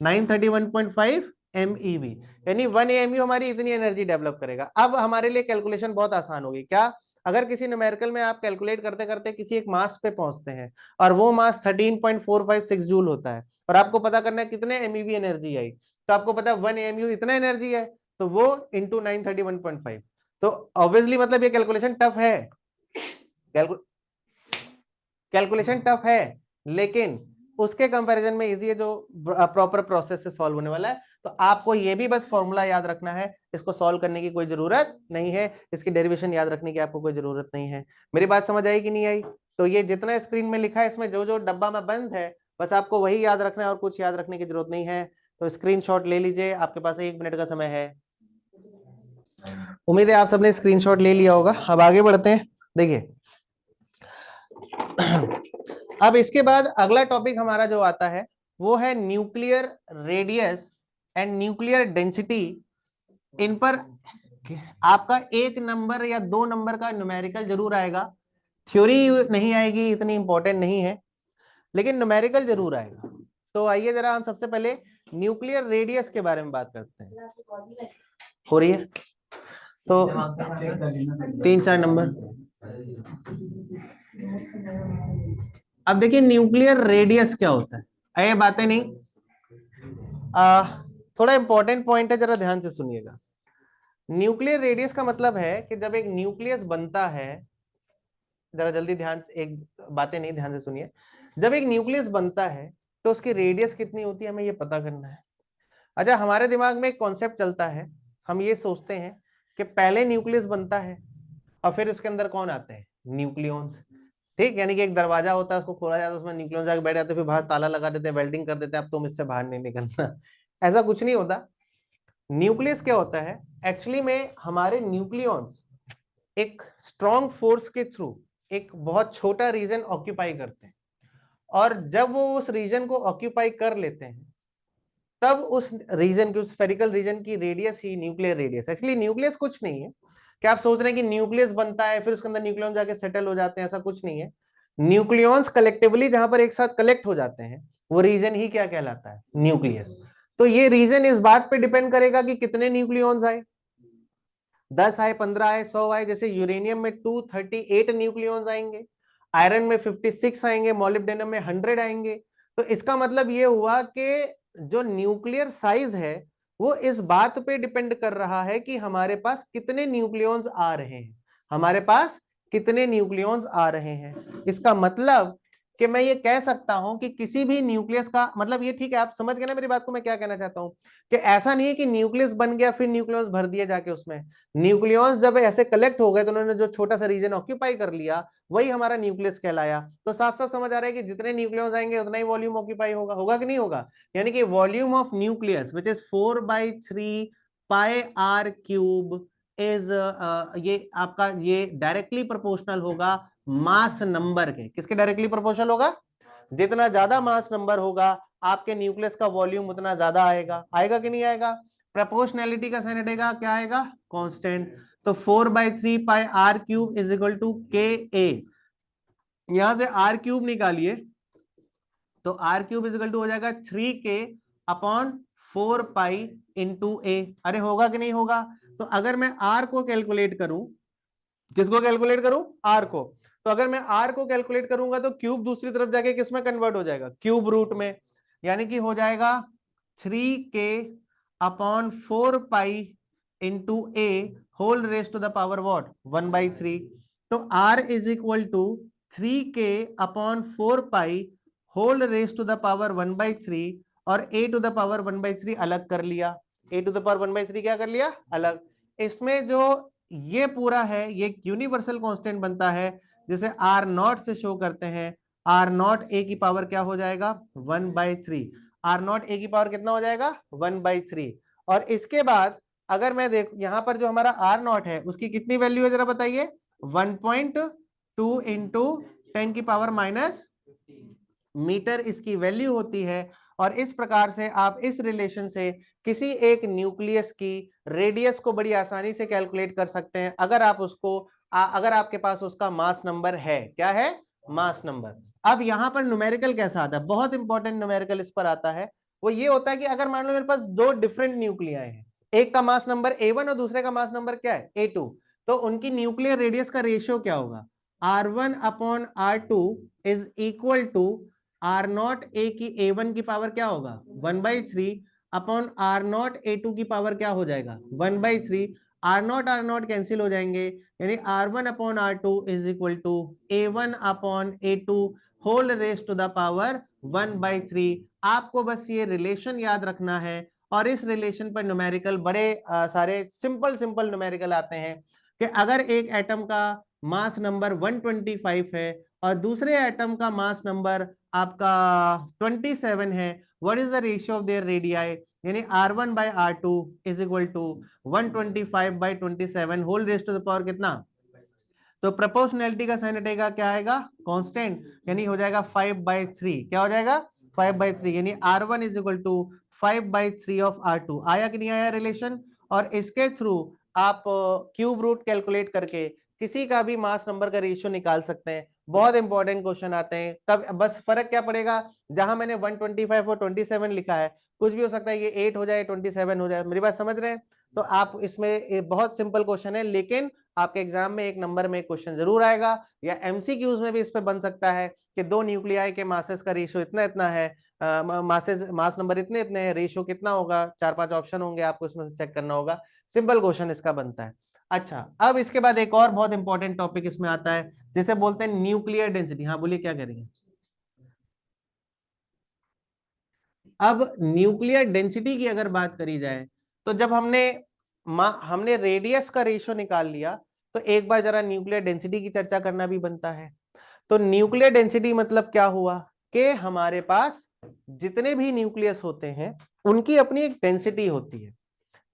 931.5 MeV यानी 1 AMU हमारी इतनी एनर्जी डेवलप करेगा। अब हमारे लिए कैलकुलेशन बहुत आसान होगी। क्या? अगर किसी न्यूमेरिकल में आप कैलकुलेट करते करते किसी एक मास पे पहुंचते हैं और वो मास 13.456 जूल होता है, और आपको पता करना है कितने MEV एनर्जी आई, तो आपको पता है 1 AMU इतना एनर्जी है, तो वो इंटू 931.5। तो ऑब्वियसली मतलब ये कैलकुलेशन टफ है, कैलकुलेशन टफ है, लेकिन उसके कंपैरिजन में इजी है जो प्रॉपर प्रोसेस से सॉल्व होने वाला है। तो आपको ये भी बस फॉर्मूला याद रखना है, इसको सॉल्व करने की कोई जरूरत नहीं है, इसकी डेरिवेशन याद रखने की आपको कोई जरूरत नहीं है। मेरी बात समझ आई कि नहीं आई? तो ये जितना स्क्रीन में लिखा है इसमें जो जो डब्बा में बंद है बस आपको वही याद रखना है और कुछ याद रखने की जरूरत नहीं है। तो स्क्रीनशॉट ले लीजिए, आपके पास 1 मिनट का समय है। उम्मीद है आप सबने स्क्रीनशॉट ले लिया होगा। अब आगे बढ़ते हैं। देखिए अब इसके बाद अगला टॉपिक हमारा जो आता है वो है nuclear radius and nuclear density. इन पर आपका 1 नंबर या 2 नंबर का न्यूमेरिकल जरूर आएगा, थ्योरी नहीं आएगी, इतनी इंपॉर्टेंट नहीं है, लेकिन न्यूमेरिकल जरूर आएगा। तो आइए जरा हम सबसे पहले न्यूक्लियर रेडियस के बारे में बात करते हैं। हो रही है तो 3-4 नंबर। अब देखिए न्यूक्लियर रेडियस क्या होता है, ये बातें नहीं, थोड़ा इंपॉर्टेंट पॉइंट है, जरा ध्यान से सुनिएगा। न्यूक्लियर रेडियस का मतलब है कि जब एक न्यूक्लियस बनता है, जरा जल्दी ध्यान, एक बातें नहीं, ध्यान से सुनिए। जब एक न्यूक्लियस बनता है तो उसकी रेडियस कितनी होती है हमें ये पता करना है। अच्छा, हमारे दिमाग में एक कॉन्सेप्ट चलता है, हम ये सोचते हैं कि पहले न्यूक्लियस बनता है और फिर उसके अंदर कौन आते हैं, न्यूक्लियॉन्स। ठीक, यानी कि एक दरवाजा होता है, उसको खोला जाता है, उसमें न्यूक्लियॉन्स जाके बैठ जाते हैं, फिर बाहर ताला लगा देते हैं, वेल्डिंग कर देते हैं, अब तुम इससे बाहर नहीं निकलना। ऐसा कुछ नहीं होता। न्यूक्लियस क्या होता है एक्चुअली में, हमारे न्यूक्लियॉन्स एक स्ट्रॉन्ग फोर्स के थ्रू एक बहुत छोटा रीजन ऑक्यूपाई करते हैं, और जब वो उस रीजन को ऑक्यूपाई कर लेते हैं तब उस रीजन की, उस स्फेरिकल रीजन की रेडियस ही न्यूक्लियर रेडियस। एक्चुअली न्यूक्लियस कुछ नहीं है कि आप सोच रहे हैं कि न्यूक्लियस बनता है फिर उसके अंदर न्यूक्लियॉन जाके सेटल हो जाते हैं, ऐसा कुछ नहीं है। न्यूक्लियॉन्स कलेक्टिवली जहां पर एक साथ कलेक्ट हो जाते हैं वो रीजन ही क्या कहलाता है, न्यूक्लियस। तो ये रीजन इस बात पे डिपेंड करेगा कि कितने न्यूक्लियॉन्स आए, 10 आए, 15 आए, 100 आए। जैसे यूरेनियम में 238 न्यूक्लियॉन्स आएंगे, आयरन में 56 आएंगे, मॉलिब्डेनम में 100 आएंगे। तो इसका मतलब ये हुआ कि जो न्यूक्लियर साइज है वो इस बात पे डिपेंड कर रहा है कि हमारे पास कितने न्यूक्लियॉन्स आ रहे हैं, हमारे पास कितने न्यूक्लियॉन्स आ रहे हैं। इसका मतलब कि मैं ये कह सकता हूं कि किसी भी न्यूक्लियस का मतलब ये, ठीक है आप समझ गए ना मेरी बात को, मैं क्या कहना चाहता हूं कि ऐसा नहीं है कि न्यूक्लियस बन गया फिर न्यूक्लियस भर दिया जाके उसमें। न्यूक्लियॉन्स जब ऐसे कलेक्ट हो गए तो उन्होंने जो छोटा सा रीजन ऑक्यूपाई कर लिया वही हमारा न्यूक्लियस कहलाया। तो साफ साफ समझ आ रहा है कि जितने न्यूक्लियॉन्स आएंगे उतना ही वॉल्यूम ऑक्यूपाई होगा, होगा कि नहीं होगा। यानी कि volume of nucleus which is 4/3 pi R cube is, ये आपका ये डायरेक्टली प्रोपोर्शनल होगा मास नंबर के। किसके डायरेक्टली प्रोपोर्शनल होगा, जितना ज्यादा मास नंबर होगा आपके न्यूक्लियस का वॉल्यूम उतना ज्यादा आएगा। आएगा कि नहीं आएगा। प्रोपोर्शनैलिटी का साइन हटेगा, क्या आएगा, कांस्टेंट। तो 4/3 pi R cube is equal to K A. यहां से आर क्यूब निकालिए तो R cube is equal to हो जाएगा 3k अपॉन 4 पाई इंटू ए। अरे होगा कि नहीं होगा। तो अगर मैं आर को कैलकुलेट करूं, किसको कैलकुलेट करूं, आर को, तो अगर मैं आर को कैलकुलेट करूंगा तो क्यूब दूसरी तरफ जाके किस में कन्वर्ट हो जाएगा, क्यूब रूट में। यानी कि हो जाएगा 3k upon 4 pi into A whole raise to the power what 1/3। तो r is equal to 3k upon 4 pi whole raise to the power 1/3 और a टू द पावर 1/3 अलग कर लिया। a टू द पावर 1/3 क्या कर लिया, अलग। इसमें जो ये पूरा है ये यूनिवर्सल कांस्टेंट बनता है जिसे आर नॉट से शो करते हैं। आर नॉट ए की पावर क्या हो जाएगा 1/3। आर नॉट ए की पावर कितना हो जाएगा 1/3। और इसके बाद अगर मैं देख यहां पर जो हमारा आर नॉट है उसकी कितनी वैल्यू है जरा बताइए, 1.2 इंटू 10 की पावर माइनस मीटर इसकी वैल्यू होती है। और इस प्रकार से आप इस रिलेशन से किसी एक न्यूक्लियस की रेडियस को बड़ी आसानी से कैलकुलेट कर सकते हैं अगर आप उसको अगर आपके पास उसका मास नंबर है। क्या है, मास नंबर। अब यहां पर न्यूमेरिकल कैसा आता है, बहुत इंपॉर्टेंट न्यूमेरिकल इस पर आता है। वो ये होता है कि अगर मान लो मेरे पास दो डिफरेंट न्यूक्लियाई हैं, एक का मास नंबर A1 और दूसरे का मास नंबर क्या है A2, तो उनकी न्यूक्लियर रेडियस का रेशियो क्या होगा, R1 upon R2 is equal to R naught A की A1 की पावर क्या होगा 1/3 अपॉन आर नॉट A2 की पावर क्या हो जाएगा 1/3। आर नॉट कैंसिल हो जाएंगे, यानी R1 upon R2 is equal to A1 upon A2 whole raise to the power 1/3। आपको बस ये रिलेशन याद रखना है और इस रिलेशन पर न्यूमेरिकल बड़े सारे सिंपल सिंपल न्यूमेरिकल आते हैं कि अगर एक एटम का मास नंबर 125 है और दूसरे एटम का मास नंबर आपका 27 है, what is the ratio of their radii, यानी R1 by R2 is equal to 125/27 whole raise to the power कितना। तो प्रोपोर्शनैलिटी का साइन हटेगा, क्या आएगा कांस्टेंट, यानी हो जाएगा 5/3। क्या हो जाएगा 5/3, यानी R1 is equal to 5/3 of R2। आया कि नहीं आया रिलेशन। और इसके थ्रू आप क्यूब रूट कैलकुलेट करके किसी का भी मास नंबर का रेशियो निकाल सकते हैं। बहुत इंपॉर्टेंट क्वेश्चन आते हैं तब, बस फर्क क्या पड़ेगा, जहां मैंने 125 और 27 लिखा है कुछ भी हो सकता है, ये 8 हो जाए 27 हो जाए। मेरी बात समझ रहे हैं। तो आप इसमें बहुत सिंपल क्वेश्चन है, लेकिन आपके एग्जाम में एक नंबर में क्वेश्चन जरूर आएगा या एमसीक्यूज में भी इस पे बन सकता है कि दो न्यूक्लियाई के मासेस का रेशियो इतना इतना है, मासेस मास नंबर इतने इतने हैं, रेशियो कितना होगा, 4-5 ऑप्शन होंगे, आपको इसमें से चेक करना होगा। सिंपल क्वेश्चन इसका बनता है। अच्छा, अब इसके बाद एक और बहुत इंपॉर्टेंट टॉपिक इसमें आता है जिसे बोलते हैं न्यूक्लियर डेंसिटी। हाँ बोलिए क्या करेंगे। अब न्यूक्लियर डेंसिटी की अगर बात करी जाए तो जब हमने रेडियस का रेशियो निकाल लिया तो एक बार जरा न्यूक्लियर डेंसिटी की चर्चा करना भी बनता है। तो न्यूक्लियर डेंसिटी मतलब क्या हुआ कि हमारे पास जितने भी न्यूक्लियस होते हैं उनकी अपनी एक डेंसिटी होती है।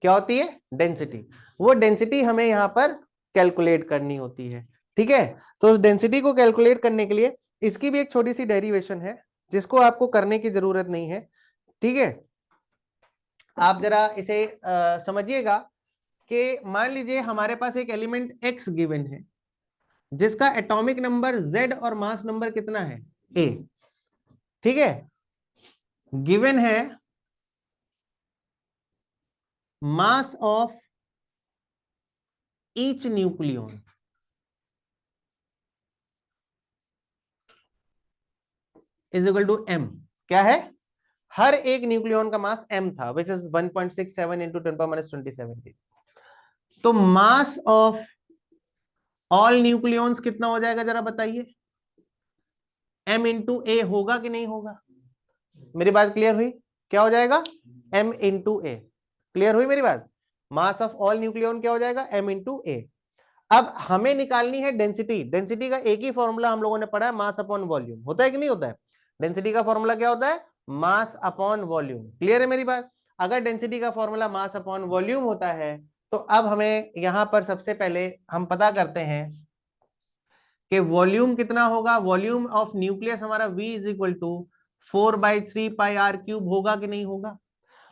क्या होती है? डेंसिटी। वो डेंसिटी हमें यहां पर कैलकुलेट करनी होती है। ठीक है, तो उस डेंसिटी को कैलकुलेट करने के लिए इसकी भी एक छोटी सी डेरिवेशन है जिसको आपको करने की जरूरत नहीं है। ठीक है, आप जरा इसे समझिएगा कि मान लीजिए हमारे पास एक एलिमेंट x गिवन है जिसका एटॉमिक नंबर z और मास नंबर कितना है? a। ठीक है, गिवन है mass of each nucleon is equal to m। क्या है? हर एक न्यूक्लियन का मास m था, विच इज 1.67 इंटू 10⁻27। तो मास ऑफ ऑल न्यूक्लियंस कितना हो जाएगा जरा बताइए? m इंटू ए होगा कि नहीं होगा? मेरी बात क्लियर हुई? क्या हो जाएगा? m इंटू ए। क्लियर हुई मेरी बात? मास ऑफ ऑल न्यूक्लियन क्या हो जाएगा? m इंटू ए। अब हमें निकालनी है डेंसिटी। डेंसिटी का एक ही फॉर्मूला हम लोगों ने पढ़ा है, मास अपॉन वॉल्यूम। होता है कि नहीं होता है? डेंसिटी का फॉर्मूला क्या होता है? Mass upon volume. क्लियर है मेरी बात? अगर डेंसिटी का फॉर्मूला मास अपॉन वॉल्यूम होता है तो अब हमें यहां पर सबसे पहले हम पता करते हैं कि वॉल्यूम कितना होगा। वॉल्यूम ऑफ न्यूक्लियस हमारा V is equal to 4/3πr³ होगा कि नहीं होगा?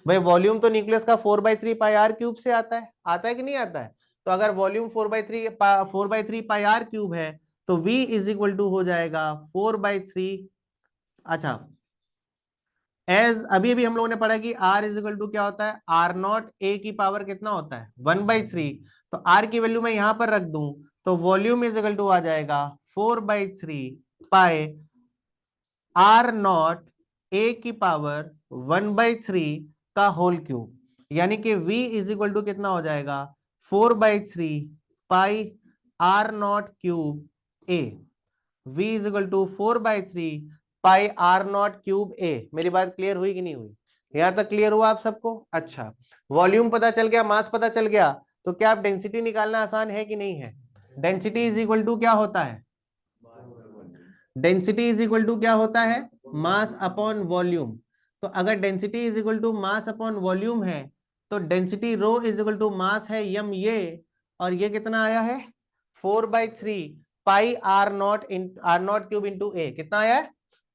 भाई वॉल्यूम तो न्यूक्लियस का 4/3πr³ से आता है कि नहीं आता है? तो अगर वॉल्यूम 4/3πr³ है तो V इज इक्वल टू हो जाएगा 4/3। अच्छा, एज अभी अभी हम लोगों ने पढ़ा कि R इज इक्वल टू क्या होता है? R0 A की पावर कितना होता है? 1/3। तो R की वैल्यू मैं यहां पर रख दूं तो वॉल्यूम इज इक्वल टू आ जाएगा 4/3 R0 A की पावर 1/3 का होल क्यूब, यानी कि V इज इक्वल टू कितना हो जाएगा? 4/3πr0³ A। V is equal to 4/3πr0³ A। मेरी बात क्लियर हुई कि नहीं हुई? यहां तक क्लियर हुआ आप सबको? अच्छा, वॉल्यूम पता चल गया, मास पता चल गया, तो क्या आप डेंसिटी निकालना आसान है कि नहीं है? डेंसिटी इज इक्वल टू क्या होता है? डेंसिटी इज इक्वल टू क्या होता है? Mass upon volume. तो अगर density is equal to mass upon volume है तो density rho is equal to mass है यम ये, और ये कितना आया है? 4/3πr0³ इंटू ए। कितना आया है?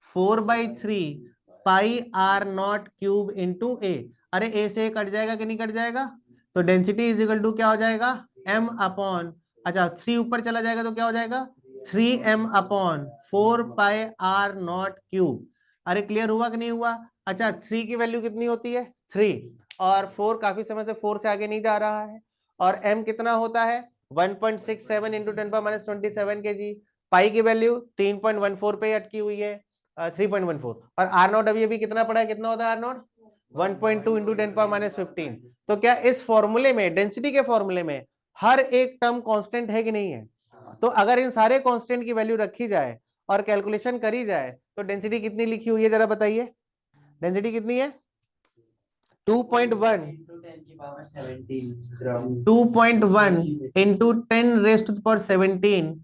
4/3πr0³ इंटू ए। अरे ए से कट जाएगा कि नहीं कट जाएगा? तो डेंसिटी इज इक्वल टू क्या हो जाएगा? m अपॉन, अच्छा 3 ऊपर चला जाएगा तो क्या हो जाएगा? 3m/4πr0³। अरे क्लियर हुआ कि नहीं हुआ? अच्छा, 3 की वैल्यू कितनी होती है? 3। और 4 काफी समय से 4 से आगे नहीं जा रहा है। और m कितना होता है? 1.67 इंटू 10⁻27 kg। पाई की वैल्यू 3.14 पे अटकी हुई है, 3.14। और R0 अभी अभी कितना पड़ा है? कितना होता है R0? 1.2 इंटू 10⁻15। तो क्या इस फॉर्मूले में, डेंसिटी के फॉर्मूले में, हर एक टर्म कांस्टेंट है कि नहीं है? तो अगर इन सारे कांस्टेंट की वैल्यू रखी जाए और कैलकुलेशन करी जाए तो डेंसिटी कितनी लिखी हुई है जरा बताइए? डेंसिटी कितनी है? 2.1 इंटू 10⁻17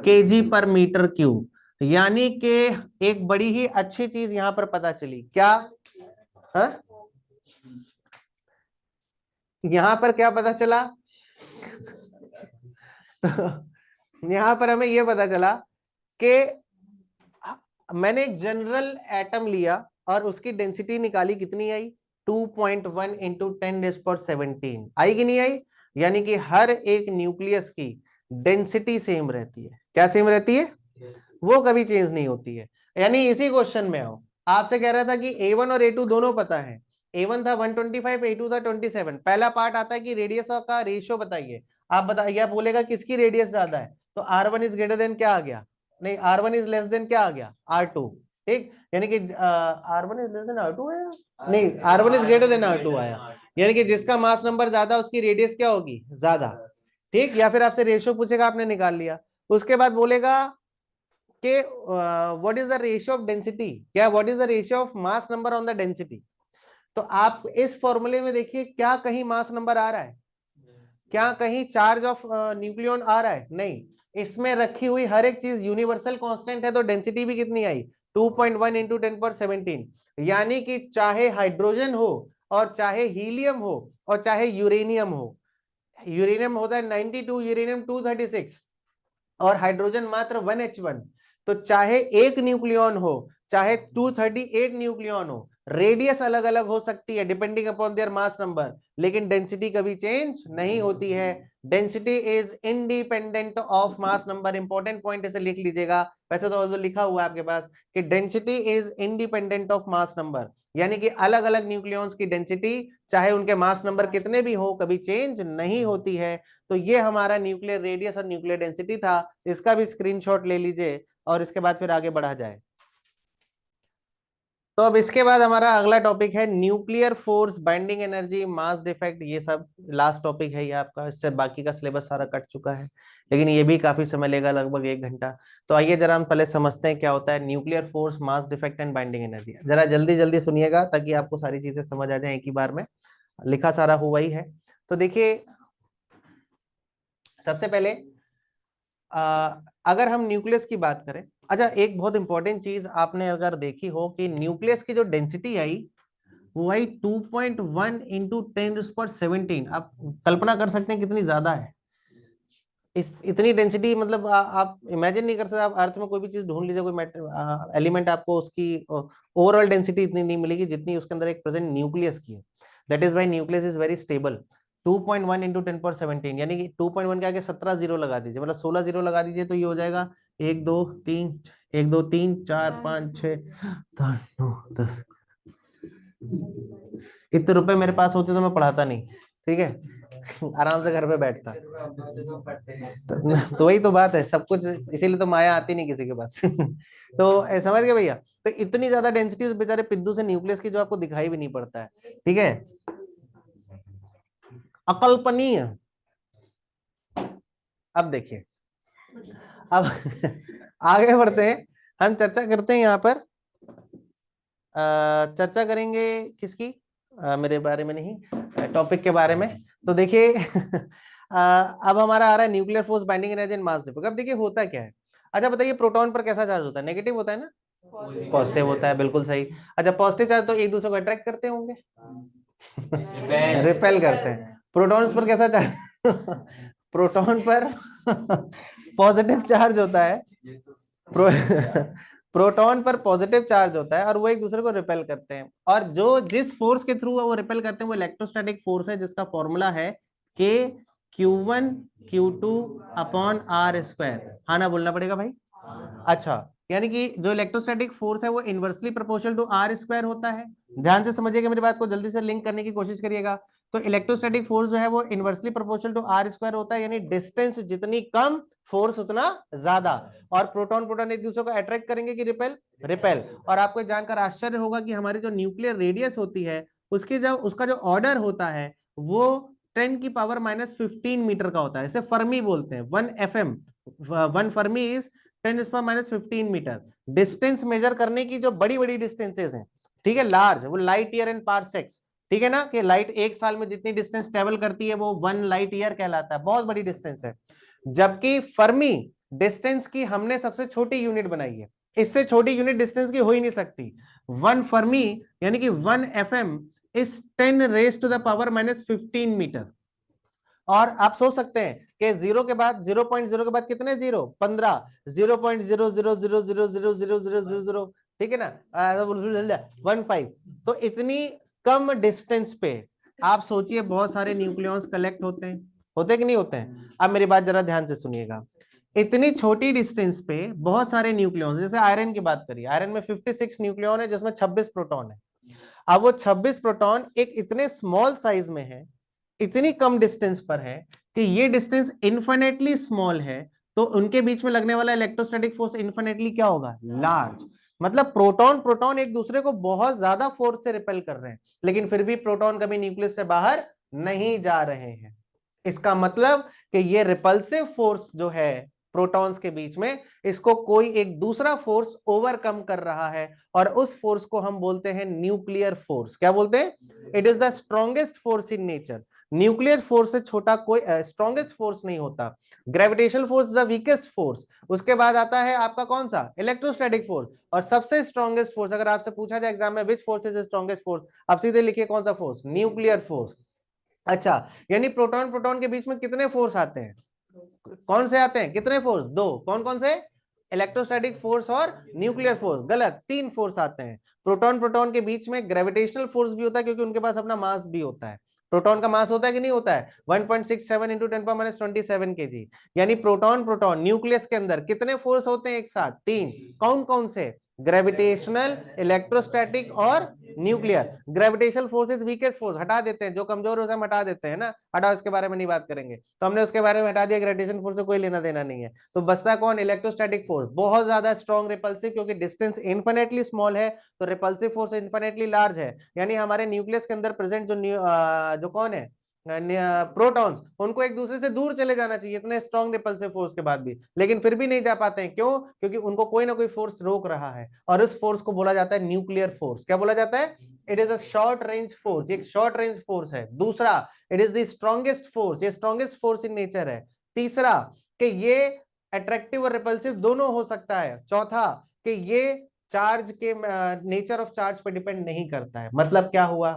kg/m³। यानी कि एक बड़ी ही अच्छी चीज यहां पर पता चली। क्या? हा? यहां पर क्या पता चला? तो यहां पर हमें यह पता चला कि मैंने एक जनरल एटम लिया और उसकी डेंसिटी निकाली, कितनी आई? 2.1 इंटू 10⁻17 आई कि नहीं आई? यानी कि हर एक न्यूक्लियस की डेंसिटी सेम रहती है। क्या सेम रहती है? वो कभी चेंज नहीं होती है। यानी इसी क्वेश्चन में आओ, आपसे कह रहा था कि A1 और A2 दोनों पता है। A1 था 125, A2 था 27। पहला पार्ट आता है कि रेडियस का रेशियो बताइए। आप बताइए, आप बोलेगा किसकी रेडियस ज्यादा है? तो R1 इज ग्रेटर देन क्या आ गया? नहीं, R1 इज लेस देन क्या आ गया? R2। ठीक, यानी कि R1 is less than R2 आया? नहीं, R1 is greater than R2 आया। यानी कि जिसका मास नंबर ज्यादा उसकी रेडियस क्या होगी? ज्यादा। ठीक, या फिर आपसे रेशियो पूछेगा, आपने निकाल लिया। उसके बाद बोलेगा कि what is the ratio of density, क्या what is the ratio of mass number on the density? तो आप इस फॉर्मूले में देखिए, क्या कहीं मास नंबर आ रहा है, क्या कहीं चार्ज ऑफ न्यूक्लियन आ रहा है? नहीं। इसमें रखी हुई हर एक चीज यूनिवर्सल कांस्टेंट है, तो डेंसिटी भी कितनी आई? 2.1 इंटू 10^17। यानी कि चाहे हाइड्रोजन हो और चाहे हीलियम हो और चाहे यूरेनियम हो, यूरेनियम होता है 92, यूरेनियम 236 और हाइड्रोजन मात्र 1H1। तो चाहे एक न्यूक्लियन हो चाहे 238 न्यूक्लियन हो, रेडियस अलग अलग हो सकती है depending upon their mass number, लेकिन डेंसिटी कभी चेंज नहीं होती है। Density is independent of mass number. Important point इसे लिख लीजिएगा, वैसे तो लिखा हुआ है आपके पास कि density is independent of mass number, यानी कि अलग अलग न्यूक्लियॉन्स की डेंसिटी चाहे उनके मास नंबर कितने भी हो कभी चेंज नहीं होती है। तो ये हमारा न्यूक्लियर रेडियस और न्यूक्लियर डेंसिटी था, इसका भी स्क्रीनशॉट ले लीजिए और इसके बाद फिर आगे बढ़ा जाए। तो अब इसके बाद हमारा अगला टॉपिक है nuclear force, binding energy, mass defect. ये सब लास्ट टॉपिक है ये आपका, इससे बाकी का सिलेबस सारा कट चुका है, लेकिन ये भी काफी समय लेगा, लगभग 1 घंटा। तो आइए जरा हम पहले समझते हैं क्या होता है nuclear force, mass defect and binding energy. जरा जल्दी जल्दी सुनिएगा ताकि आपको सारी चीजें समझ आ जाए एक ही बार में, लिखा सारा हुआ ही है। तो देखिए, सबसे पहले अगर हम न्यूक्लियस की बात करें, अच्छा एक बहुत इंपॉर्टेंट चीज आपने अगर देखी हो कि न्यूक्लियस की जो डेंसिटी आई वो आई 2.1 इंटू 10^17। आप कल्पना कर सकते हैं कितनी ज्यादा है। इस इतनी डेंसिटी मतलब आप इमेजिन नहीं कर सकते। आप अर्थ में कोई भी चीज ढूंढ लीजिए, कोई एलिमेंट, आपको उसकी ओवरऑल डेंसिटी इतनी नहीं मिलेगी जितनी उसके अंदर एक प्रेजेंट न्यूक्लियस की है। That is why nucleus is very stable. 2.1 into 10^17 यानी कि 2.1 के आगे 17 जीरो लगा दीजिए, मतलब 16 जीरो लगा दीजिए, तो ये हो जाएगा 1 2 3 1 2 3 4 5 6 7 9 10। इतने रुपए मेरे पास होते तो मैं पढ़ाता नहीं, ठीक है, आराम से घर पे बैठता। तो वही तो बात है, सब कुछ इसीलिए तो माया आती नहीं किसी के पास। तो समझ गए भैया? तो इतनी ज्यादा डेंसिटी उस बेचारे पिद्दू से न्यूक्लियस की जो आपको दिखाई भी नहीं पड़ता है, ठीक है, अकल्पनीय। अब देखिए, अब आगे बढ़ते हैं, हम चर्चा करते हैं यहाँ पर। चर्चा करेंगे किसकी? मेरे बारे में नहीं, टॉपिक के बारे में। तो देखिए, अब हमारा आ रहा है nuclear force, binding energy and mass defect. अब देखिए होता क्या है। अच्छा बताइए, प्रोटॉन पर कैसा चार्ज होता है? नेगेटिव होता है ना? पॉजिटिव होता है, बिल्कुल सही। अच्छा, पॉजिटिव चार्ज तो एक दूसरे को अट्रैक्ट करते होंगे, रिपेल करते हैं। प्रोटॉन्स पर कैसा चार्ज? प्रोटॉन पर पॉजिटिव चार्ज होता है। प्रो, प्रोटॉन पर पॉजिटिव चार्ज होता है और वो एक दूसरे को रिपेल करते हैं, और जो जिस फोर्स के थ्रू वो रिपेल करते हैं वो इलेक्ट्रोस्टैटिक फोर्स है, जिसका फॉर्मूला है के Q1 Q2 upon are square. हाँ ना बोलना पड़ेगा भाई। अच्छा, यानी कि जो इलेक्ट्रोस्टैटिक फोर्स है वो inversely proportional to R square होता है। ध्यान से समझिएगा मेरी बात को, जल्दी से लिंक करने की कोशिश करिएगा। तो इलेक्ट्रोस्टैटिक फोर्स जो है वो inversely proportional to R square होता है, यानी डिस्टेंस जितनी कम फोर्स उतना ज्यादा। और प्रोटॉन प्रोटॉन एक दूसरे को अट्रैक्ट करेंगे कि रिपेल? रिपेल। और आपको जानकर आश्चर्य होगा कि हमारी जो न्यूक्लियर रेडियस होती है उसकी जब उसका जो ऑर्डर होता है वो 10⁻⁻15 मीटर का होता है। इसे फर्मी बोलते हैं, 1 FM। 1 fermi is 10⁻⁻15 metre. Distance measure करने की जो बड़ी बड़ी डिस्टेंसेस हैं, ठीक है, लार्ज, वो लाइट ईयर एंड पारसेक्स, ठीक है ना, कि लाइट एक साल में जितनी डिस्टेंस ट्रेवल करती है वो 1 लाइट ईयर कहलाता है, बहुत बड़ी डिस्टेंस है। जबकि फर्मी डिस्टेंस की हमने सबसे छोटी यूनिट बनाई है, इससे छोटी यूनिट डिस्टेंस की हो ही नहीं सकती। 1 फर्मी यानी कि 1 FM इज 10⁻⁻15 मीटर। और आप सोच सकते हैं कि 0 के बाद 0.0 के बाद कितने जीरो? 15। 0.000000000, ठीक है ना, 15। तो इतनी कम डिस्टेंस पे आप सोचिए बहुत सारे न्यूक्लियॉन्स कलेक्ट होते कि नहीं होते हैं? अब मेरी बात जरा ध्यान से सुनिएगा। इतनी छोटी डिस्टेंस पे बहुत सारे न्यूक्लियॉन्स, जैसे आयरन की बात करिए, आयरन में 56 न्यूक्लियॉन है जिसमें 26 प्रोटॉन है। अब वो 26 प्रोटॉन एक इतने स्मॉल साइज में है, इतनी कम डिस्टेंस पर है कि ये डिस्टेंस इन्फिनेटली स्मॉल है, तो उनके बीच में लगने वाला इलेक्ट्रोस्टैटिक फोर्स इन्फिनेटली क्या होगा? लार्ज। मतलब प्रोटॉन प्रोटॉन एक दूसरे को बहुत ज्यादा फोर्स से रिपेल कर रहे हैं, लेकिन फिर भी प्रोटॉन कभी न्यूक्लियस से बाहर नहीं जा रहे हैं। इसका मतलब कि ये रिपल्सिव फोर्स जो है प्रोटॉन्स के बीच में, इसको कोई एक दूसरा फोर्स ओवरकम कर रहा है और उस फोर्स को हम बोलते हैं न्यूक्लियर फोर्स। क्या बोलते हैं? It is the strongest force in nature. Nuclear force से छोटा कोई स्ट्रॉन्गेस्ट फोर्स नहीं होता। Gravitational force the weakest force, उसके बाद आता है आपका कौन सा? इलेक्ट्रोस्टैटिक फोर्स, और सबसे स्ट्रॉन्गेस्ट फोर्स अगर आपसे पूछा जाए एग्जाम में which force is strongest force, आप सीधे लिखिए कौन सा फोर्स? Nuclear force. अच्छा, यानी प्रोटॉन प्रोटॉन के बीच में कितने फोर्स आते हैं? कौन से आते हैं? कितने फोर्स? दो। कौन कौन से? इलेक्ट्रोस्टैटिक फोर्स और न्यूक्लियर फोर्स। गलत, तीन फोर्स आते हैं। प्रोटॉन प्रोटॉन के बीच में ग्रेविटेशनल फोर्स भी होता है क्योंकि उनके पास अपना मास भी होता है। प्रोटॉन का मास होता है कि नहीं होता है? 1.67 इंटू 10⁻27 kg। यानी प्रोटॉन प्रोटॉन न्यूक्लियस के अंदर कितने फोर्स होते हैं एक साथ? तीन। कौन कौन से? ग्रेविटेशनल, इलेक्ट्रोस्टैटिक और nuclear. Gravitational force is weakest force, हटा देते हैं, जो कमजोर है उसे हम हटा देते हैं ना, हटाओ इसके बारे में नहीं बात करेंगे, तो हमने उसके बारे में हटा दिया। ग्रेविटेशन फोर्स से कोई लेना देना नहीं है। तो बचता कौन? इलेक्ट्रोस्टैटिक फोर्स, बहुत ज्यादा स्ट्रॉन्ग रिपल्सिव, क्योंकि डिस्टेंस इन्फिनेटली स्मॉल है तो रिपल्सिव फोर्स इन्फिनेटली लार्ज है। यानी हमारे न्यूक्लियस के अंदर प्रेजेंट जो कौन है, प्रोटॉन्स, उनको एक दूसरे से दूर चले जाना चाहिए इतने स्ट्रॉन्ग रिपल्सिव फोर्स के बाद भी, लेकिन फिर भी नहीं जा पाते हैं। क्यों? क्योंकि उनको कोई ना कोई फोर्स रोक रहा है, और उस फोर्स को बोला जाता है न्यूक्लियर फोर्स। क्या बोला जाता है? It is a short range force, एक शॉर्ट रेंज फोर्स है। दूसरा, it is the strongest force, ये स्ट्रॉन्गेस्ट फोर्स इन नेचर है। तीसरा, कि ये अट्रैक्टिव और रिपल्सिव दोनों हो सकता है। चौथा, कि ये चार्ज के नेचर ऑफ चार्ज पर डिपेंड नहीं करता है। मतलब क्या हुआ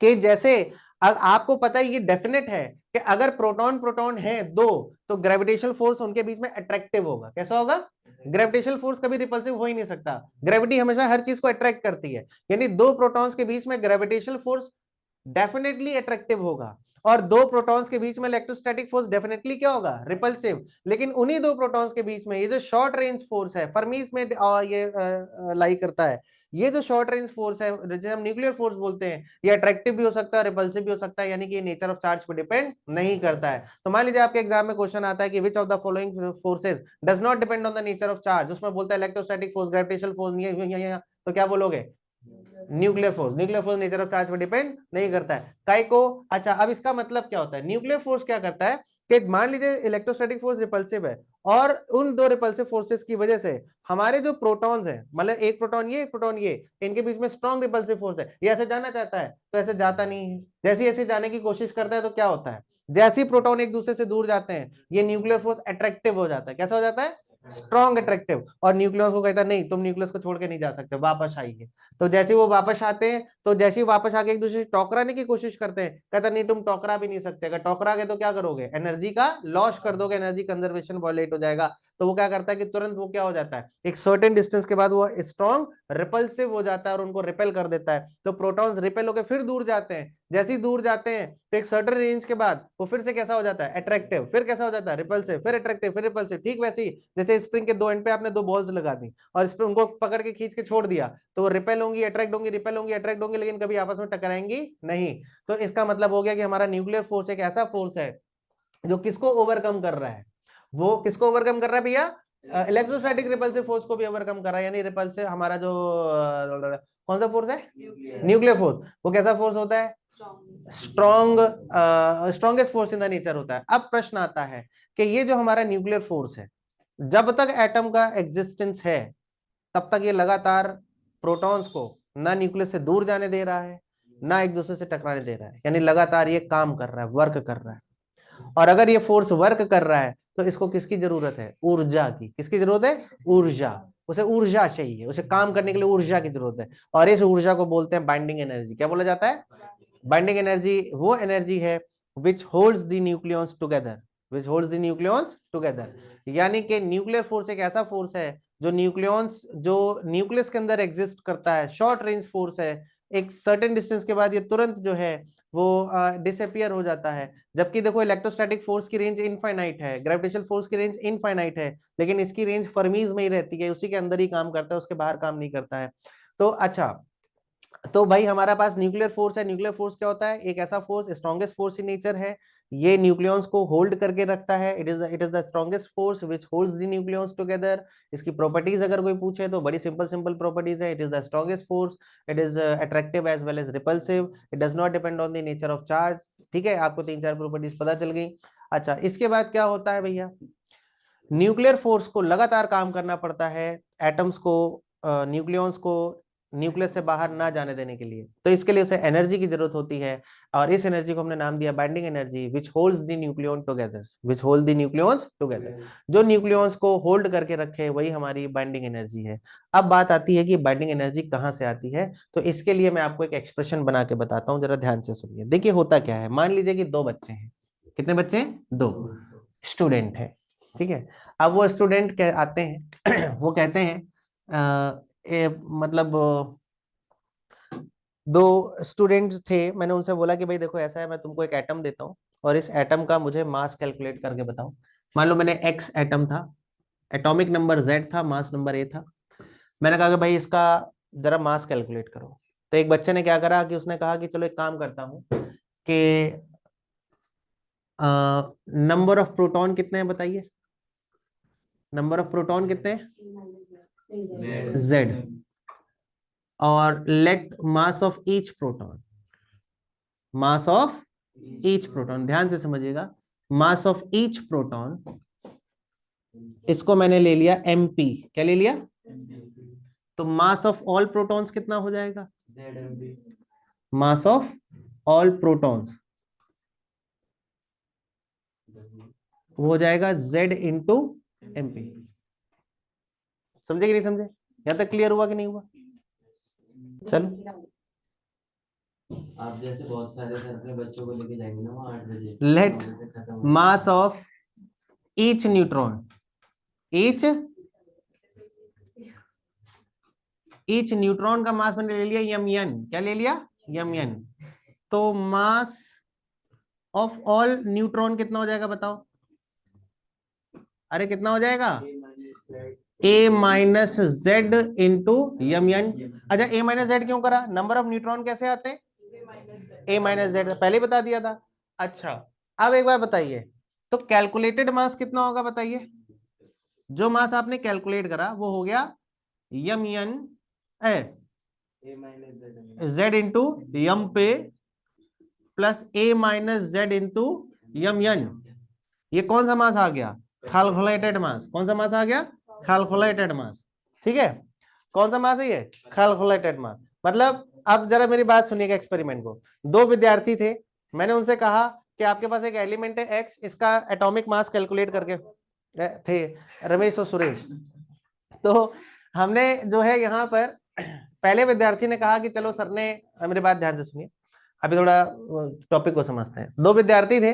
कि जैसे आपको पता है, ये डेफिनेट है कि अगर प्रोटॉन प्रोटॉन है दो, तो ग्रेविटेशनल फोर्स उनके बीच में अट्रैक्टिव होगा। कैसा होगा? ग्रेविटेशनल फोर्स कभी रिपल्सिव हो ही नहीं सकता, ग्रेविटी हमेशा हर चीज को अट्रैक्ट करती है। यानी दो प्रोटॉन्स के बीच में ग्रेविटेशनल फोर्स डेफिनेटली अट्रैक्टिव होगा, और दो प्रोटॉन्स के बीच में इलेक्ट्रोस्टैटिक फोर्स डेफिनेटली क्या होगा? रिपल्सिव। लेकिन उन्हीं दो प्रोटॉन्स के बीच में ये जो शॉर्ट रेंज फोर्स है, फर्मीज में ये लाई करता है, ये जो शॉर्ट रेंज फोर्स है जिसे हम न्यूक्लियर फोर्स बोलते हैं, ये अट्रैक्टिव भी हो सकता है, रिपल्सिव भी हो सकता है, यानी कि ये नेचर ऑफ चार्ज पर डिपेंड नहीं करता है। तो मान लीजिए आपके एग्जाम में क्वेश्चन आता है कि which of the following forces does not depend on the nature of charge, उसमें बोलता है इलेक्ट्रोस्टैटिक फोर्स, ग्रेविटेशनल फोर्स, तो क्या बोलोगे? Nuclear force. Nuclear force nature of charge पर डिपेंड नहीं करता है। काई को? अच्छा, अब इसका मतलब क्या होता है? न्यूक्लियर फोर्स क्या करता है कि मान लीजिए इलेक्ट्रोस्टैटिक फोर्स रिपल्सिव है, और उन दो रिपल्सिव फोर्सेस की वजह से हमारे जो प्रोटॉन्स हैं, मतलब एक प्रोटॉन ये, एक प्रोटॉन ये, इनके बीच में स्ट्रॉन्ग रिपल्सिव फोर्स है, ये ऐसे जाना चाहता है तो ऐसे जाता नहीं है। जैसे ऐसे जाने की कोशिश करता है तो क्या होता है? जैसे ही प्रोटॉन एक दूसरे से दूर जाते हैं, ये न्यूक्लियर फोर्स अट्रैक्टिव हो जाता है। कैसा हो जाता है? Strong attractive. और न्यूक्लियस को कहता है नहीं, तुम न्यूक्लियस को छोड़ के नहीं जा सकते, वापस आइए। तो जैसे वो वापस आते हैं, तो जैसे ही वापस आके एक दूसरे से टकराने की कोशिश करते हैं, कहता नहीं तुम टकरा भी नहीं सकते, अगर टकरा गए तो क्या करोगे? एनर्जी का लॉस कर दोगे, एनर्जी कंजर्वेशन वायलेट हो जाएगा। तो वो क्या करता है कि तुरंत वो क्या हो जाता है, एक सर्टेन डिस्टेंस के बाद वो स्ट्रॉन्ग रिपल्सिव हो जाता है और उनको रिपेल कर देता है। तो प्रोटॉन्स रिपेल होकर फिर दूर जाते हैं, जैसे ही दूर जाते हैं तो एक सर्टेन रेंज के बाद वो फिर से कैसा हो जाता है? अट्रैक्टिव। फिर कैसा हो जाता है? रिपल्सिव। फिर अट्रैक्टिव, फिर रिपल्सिव। ठीक वैसे ही जैसे स्प्रिंग के दो एंड पे आपने दो बॉल्स लगा दी और इस पर उनको पकड़ के खींच के छोड़ दिया, तो वो रिपेल होंगी, अट्रैक्ट होंगी, रिपेल होंगी, अट्रैक्ट होंगी, लेकिन कभी आपस में टकराएंगी नहीं। तो इसका मतलब हो गया कि हमारा न्यूक्लियर फोर्स एक ऐसा फोर्स है जो किसको ओवरकम कर रहा है? वो किसको ओवरकम कर रहा है भैया? इलेक्ट्रोस्टैटिक रिपल्सिव फोर्स को भी ओवरकम कर रहा है। यानी रिपल्सिव हमारा जो कौन सा फोर्स है? Nuclear force. वो कैसा फोर्स होता है? Strong, strongest force in the nature होता है। अब प्रश्न आता है कि ये जो हमारा न्यूक्लियर फोर्स है, जब तक एटम का एग्जिस्टेंस है तब तक ये लगातार प्रोटॉन्स को ना न्यूक्लियस से दूर जाने दे रहा है, ना एक दूसरे से टकराने दे रहा है, यानी लगातार ये काम कर रहा है, वर्क कर रहा है। और अगर ये फोर्स वर्क कर रहा है तो इसको किसकी जरूरत है? ऊर्जा की। किसकी जरूरत है? ऊर्जा। उसे ऊर्जा चाहिए, उसे काम करने के लिए ऊर्जा की जरूरत है, और इस ऊर्जा को बोलते हैं बाइंडिंग एनर्जी। क्या बोला जाता है? बाइंडिंग एनर्जी वो एनर्जी है विच holds the nucleons together, which holds the nucleons together. यानी कि न्यूक्लियर फोर्स एक ऐसा फोर्स है जो न्यूक्लियॉन्स, जो न्यूक्लियस के अंदर एग्जिस्ट करता है, शॉर्ट रेंज फोर्स है। एक सर्टेन डिस्टेंस के बाद ये तुरंत जो है वो डिसअपियर हो जाता है। जबकि देखो इलेक्ट्रोस्टैटिक फोर्स की रेंज इनफाइनाइट है, ग्रेविटेशनल फोर्स की रेंज इनफाइनाइट है, लेकिन इसकी रेंज फर्मीज में ही रहती है, उसी के अंदर ही काम करता है, उसके बाहर काम नहीं करता है। तो अच्छा, तो भाई हमारा पास न्यूक्लियर फोर्स है। न्यूक्लियर फोर्स क्या होता है? एक ऐसा force, strongest force in nature है, ये न्यूक्लियॉन्स को होल्ड करके रखता है। It is the strongest force which holds the nucleons together. इसकी प्रॉपर्टीज अगर कोई पूछे तो बड़ी सिंपल सिंपल प्रॉपर्टीज है। It is the strongest force, it is attractive as well as repulsive, it does not depend on the nature of charge. ठीक है, आपको तीन चार प्रॉपर्टीज पता चल गई। अच्छा, इसके बाद क्या होता है भैया? न्यूक्लियर फोर्स को लगातार काम करना पड़ता है एटम्स को, न्यूक्लियॉन्स को न्यूक्लियस से बाहर ना जाने देने के लिए, तो इसके लिए उसे एनर्जी की जरूरत होती है, और इस एनर्जी को हमने नाम दिया binding energy, which holds the nucleon together, which hold the nucleons together. जो न्यूक्लियॉन्स को होल्ड करके रखे वही हमारी बाइंडिंग एनर्जी है। अब बात आती है कि बाइंडिंग एनर्जी कहाँ से आती है, तो इसके लिए मैं आपको एक एक्सप्रेशन बना के बताता हूँ, जरा ध्यान से सुनिए। देखिए होता क्या है, मान लीजिए कि दो बच्चे हैं, कितने बच्चे हैं, दो स्टूडेंट है, ठीक है। अब वो स्टूडेंट आते हैं वो कहते हैं मतलब दो स्टूडेंट्स थे, मैंने उनसे बोला कि भाई देखो ऐसा है, मैं तुमको एक एटम देता हूँ और इस एटम का मुझे मास कैलकुलेट करके बताओ। मान लो मैंने एक्स एटम था, एटॉमिक नंबर जेड था, मास नंबर ए था। मैंने कहा कि भाई इसका जरा मास कैलकुलेट करो। तो एक बच्चे ने क्या करा कि उसने कहा कि चलो एक काम करता हूँ कि नंबर ऑफ प्रोटॉन कितने हैं बताइए, नंबर ऑफ प्रोटॉन कितने हैं, जेड, और let mass of each proton, mass of each proton, ध्यान से समझिएगा, मास ऑफ ईच प्रोटॉन, इसको मैंने ले लिया mp, क्या ले लिया, तो मास ऑफ ऑल प्रोटॉन्स कितना हो जाएगा, मास ऑफ ऑल प्रोटॉन्स वो हो जाएगा z इंटू mp। समझे कि नहीं समझे, यहां तक क्लियर हुआ कि नहीं हुआ? चलो, आप जैसे बहुत सारे सर अपने बच्चों को लेके जाएंगे ना वहाँ 8 बजे, let mass of each neutron, each each neutron का मास मैंने ले लिया mn, क्या ले लिया, mn। तो मास ऑफ ऑल न्यूट्रॉन कितना हो जाएगा बताओ, अरे कितना हो जाएगा, a minus Z into mn। अच्छा a माइनस जेड क्यों करा, नंबर ऑफ न्यूट्रॉन कैसे आते हैं, a माइनस जेड, पहले बता दिया था। अच्छा अब एक बार बताइए, तो कैलकुलेटेड मास कितना होगा बताइए, जो मास आपने कैलकुलेट करा वो हो गया mn जेड इंटू यम पे plus a minus Z into mn। ये कौन सा मास आ गया, कैलकुलेटेड मास, कौन सा मास आ गया, कैलकुलेटेड मास, ठीक है। कौन सा मास है ये, कैलकुलेटेड मास। मतलब अब जरा मेरी बात सुनिएगा, एक्सपेरिमेंट को, दो विद्यार्थी थे, मैंने उनसे कहा कि आपके पास एक एलिमेंट है एक्स, इसका एटॉमिक मास कैलकुलेट करके थे रमेश और सुरेश। तो हमने जो है यहाँ पर पहले विद्यार्थी ने कहा कि चलो सर ने, मेरी बात ध्यान से सुनिए, अभी थोड़ा टॉपिक को समझते हैं। दो विद्यार्थी थे,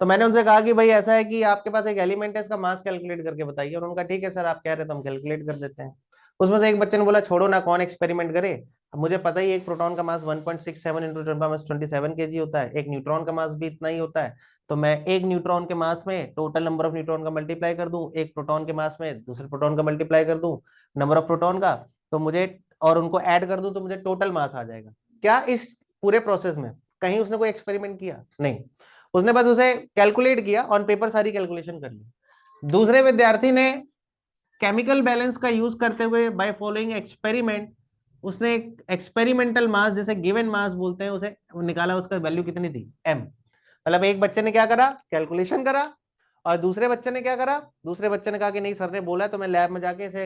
तो मैंने उनसे कहा कि भाई ऐसा है कि आपके पास एक एलिमेंट है, इसका मास कैलकुलेट करके बताइए, और उनका ठीक है सर आप कह रहे हैं तो हम कैलकुलेट कर देते हैं। उसमें से एक बच्चे ने बोला छोड़ो ना, कौन एक्सपेरिमेंट करे, अब मुझे पता ही एक प्रोटॉन का मास 1.67 इंटू 10⁻27 kg होता है, एक न्यूट्रॉन का मास भी इतना ही होता है, तो मैं एक न्यूट्रॉन के मास में टोटल नंबर ऑफ न्यूट्रॉन का मल्टीप्लाई कर दूं, एक प्रोटॉन के मास में दूसरे प्रोटॉन का मल्टीप्लाई कर दूं, नंबर ऑफ प्रोटॉन का, तो मुझे, और उनको ऐड कर दूं तो मुझे टोटल मास आ जाएगा। क्या इस पूरे प्रोसेस में कहीं उसने कोई एक्सपेरिमेंट किया, नहीं, उसने बस उसे कैलकुलेट किया, ऑन पेपर सारी कैलकुलेशन कर ली। दूसरे विद्यार्थी ने केमिकल बैलेंस का यूज करते हुए बाय फॉलोइंग एक्सपेरिमेंट, उसने एक एक्सपेरिमेंटल मास, जैसे गिवन मास बोलते हैं, उसे निकाला, उसका वैल्यू कितनी थी, m। मतलब एक बच्चे ने क्या करा, कैलकुलेशन करा, और दूसरे बच्चे ने क्या करा, दूसरे बच्चे ने कहा कि नहीं सर ने बोला तो मैं लैब में जाके इसे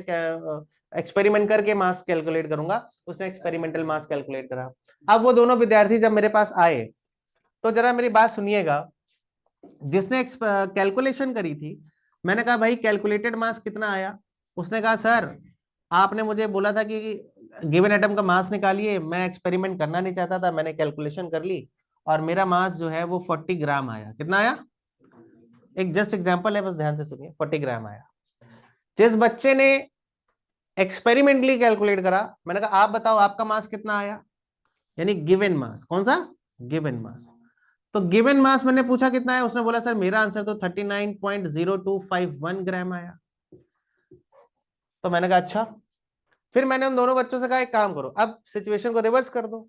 एक्सपेरिमेंट करके मास कैलकुलेट करूंगा, उसने एक्सपेरिमेंटल मास कैलकुलेट करा। अब वो दोनों विद्यार्थी जब मेरे पास आए, तो जरा मेरी बात सुनिएगा, जिसने कैलकुलेशन करी थी, मैंने कहा भाई कैलकुलेटेड मास कितना आया, उसने कहा सर आपने मुझे बोला था कि गिवन एटम का मास निकालिए, मैं एक्सपेरिमेंट करना नहीं चाहता था, मैंने कैलकुलेशन कर ली और मेरा मास जो है वो 40 ग्राम आया। कितना आया, एक जस्ट एग्जांपल है, बस ध्यान से सुनिए, 40 ग्राम आया। जिस बच्चे ने एक्सपेरिमेंटली कैलकुलेट करा, मैंने कहा आप बताओ आपका मास कितना आया, यानी गिवन मास, कौन सा, गिवन मास। तो गिवन मास मैंने पूछा कितना है, उसने बोला सर मेरा आंसर तो 39.0251 ग्राम आया। तो मैंने कहा अच्छा, फिर मैंने उन दोनों बच्चों से कहा एक काम करो, अब सिचुएशन को रिवर्स कर दो,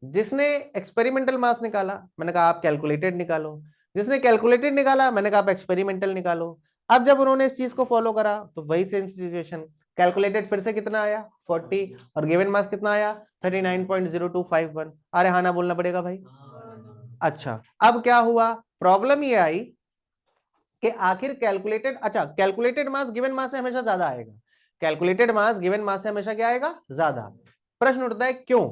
जिसने एक्सपेरिमेंटल मास निकाला मैंने कहा आप कैलकुलेटेड निकालो, जिसने कैलकुलेटेड निकाला मैंने कहा आप एक्सपेरिमेंटल निकालो। अब जब उन्होंने इस चीज को फॉलो करा तो वही सेम सिचुएशन, कैलकुलेटेड फिर से कितना आया 40, और गिवन मास कितना आया 39.0251। अरे हाँ ना बोलना पड़ेगा भाई। अच्छा अब क्या हुआ, प्रॉब्लम ये आई कि आखिर कैलकुलेटेड, अच्छा कैलकुलेटेड मास गिवन मास से हमेशा ज्यादा आएगा, कैलकुलेटेड मास गिवन मास से हमेशा क्या आएगा, ज्यादा। प्रश्न उठता है क्यों।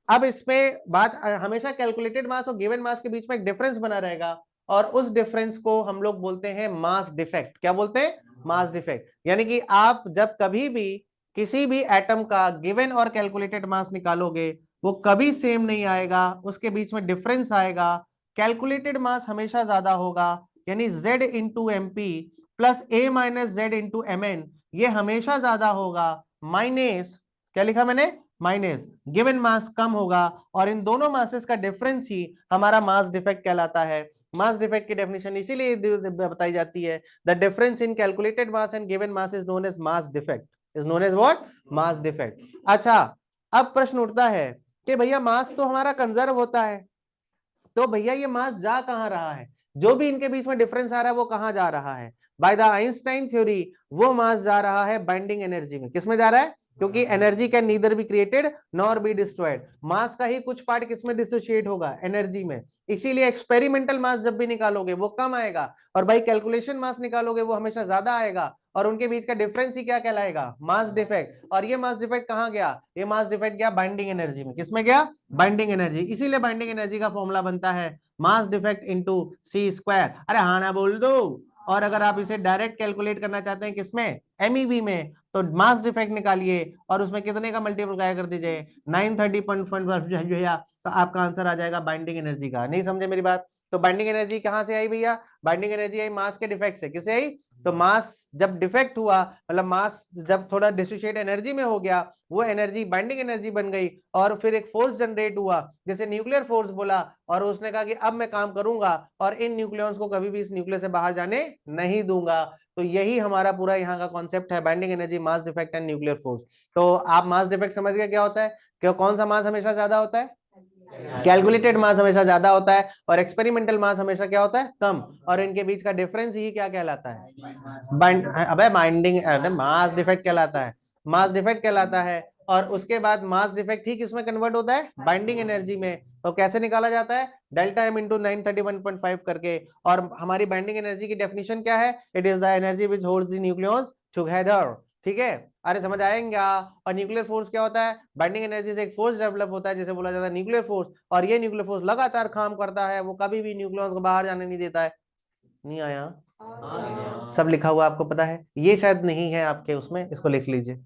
अब इसमें बात, हमेशा कैलकुलेटेड मास और गिवन मास के बीच में एक डिफरेंस बना रहेगा, और उस डिफरेंस को हम लोग बोलते हैं मास डिफेक्ट। क्या बोलते हैं, मास डिफेक्ट। यानी कि आप जब कभी भी किसी भी एटम का गिवन और कैलकुलेटेड मास निकालोगे, वो कभी सेम नहीं आएगा, उसके बीच में डिफरेंस आएगा। कैलकुलेटेड मास हमेशा ज्यादा होगा, यानी Z into M P plus A minus Z into M N, ये हमेशा ज्यादा होगा, माइनस, क्या लिखा मैंने, माइनस गिवन मास कम होगा, और इन दोनों मासेस का डिफरेंस ही हमारा मास डिफेक्ट कहलाता है। मास डिफेक्ट की डेफिनेशन इसीलिए बताई जाती है, the difference in calculated mass and given mass is known as mass defect, is known as what, mass defect. अच्छा, अब प्रश्न उठता है कि भैया मास तो हमारा कंजर्व होता है, तो भैया ये मास जा कहां रहा है, जो भी इनके बीच में डिफरेंस आ रहा है वो कहां जा रहा है। बाय द आइंस्टाइन थ्योरी वो मास जा रहा है बाइंडिंग एनर्जी में। किसमें जा रहा है, क्योंकि energy can neither be created nor be destroyed, mass का ही कुछ पार्ट किसमें डिसोशिएट होगा, एनर्जी में। इसीलिए एक्सपेरिमेंटल मास जब भी निकालोगे वो कम आएगा, और भाई कैलकुलेशन मास निकालोगे वो हमेशा ज्यादा आएगा, और उनके बीच का डिफरेंस ही क्या कहलाएगा, मास डिफेक्ट। और ये मास डिफेक्ट कहां गया, ये मास डिफेक्ट गया बाइंडिंग एनर्जी में। किसमें गया, बाइंडिंग एनर्जी। इसीलिए बाइंडिंग एनर्जी का फॉर्मूला बनता है मास डिफेक्ट इंटू सी स्क्वायर। अरे हाँ ना बोल दो। और अगर आप इसे डायरेक्ट कैलकुलेट करना चाहते हैं किसमें, एमईवी में, तो मास डिफेक्ट निकालिए और उसमें कितने का मल्टीप्लाई कर दीजिए, 930.5, तो आपका आंसर आ जाएगा बाइंडिंग एनर्जी का। नहीं समझे मेरी बात। तो बाइंडिंग एनर्जी कहां से आई भैया, बाइंडिंग एनर्जी आई मास के डिफेक्ट से। किससे आई, तो मास जब डिफेक्ट हुआ, मतलब मास जब थोड़ा डिसोशिएट एनर्जी में हो गया, वो एनर्जी बाइंडिंग एनर्जी बन गई, और फिर एक फोर्स जनरेट हुआ, जैसे न्यूक्लियर फोर्स बोला, और उसने कहा कि अब मैं काम करूंगा और इन न्यूक्लियॉन्स को कभी भी इस न्यूक्लियस से बाहर जाने नहीं दूंगा। तो यही हमारा पूरा यहाँ का कॉन्सेप्ट है, binding energy, mass defect and nuclear force. तो आप मास डिफेक्ट समझ गए क्या होता है, क्यों, कौन सा मास हमेशा ज्यादा होता है, कैलकुलेटेड मास हमेशा ज्यादा होता है, और एक्सपेरिमेंटल मास हमेशा क्या होता है, कम, और इनके बीच का डिफरेंस ही क्या कहलाता है, अबे बाइंडिंग, मास डिफेक्ट कहलाता है, मास डिफेक्ट कहलाता है। और उसके बाद मास डिफेक्ट ही किसमें कन्वर्ट होता है, बाइंडिंग एनर्जी में। तो कैसे निकाला जाता है, डेल्टा एम इंटू 931.5 करके। और हमारी बाइंडिंग एनर्जी की डेफिनेशन क्या है, it is the energy which holds the nucleons together. ठीक है, अरे समझ आएंगे। और न्यूक्लियर फोर्स क्या होता है, बाइंडिंग एनर्जी से एक फोर्स डेवलप होता है जिसे बोला जाता है न्यूक्लियर फोर्स, और ये न्यूक्लियर फोर्स लगातार काम करता है, वो कभी भी न्यूक्लियॉन्स को बाहर जाने नहीं देता है। नहीं आया, सब लिखा हुआ आपको पता है, ये शायद नहीं है आपके उसमें, इसको लिख लीजिए।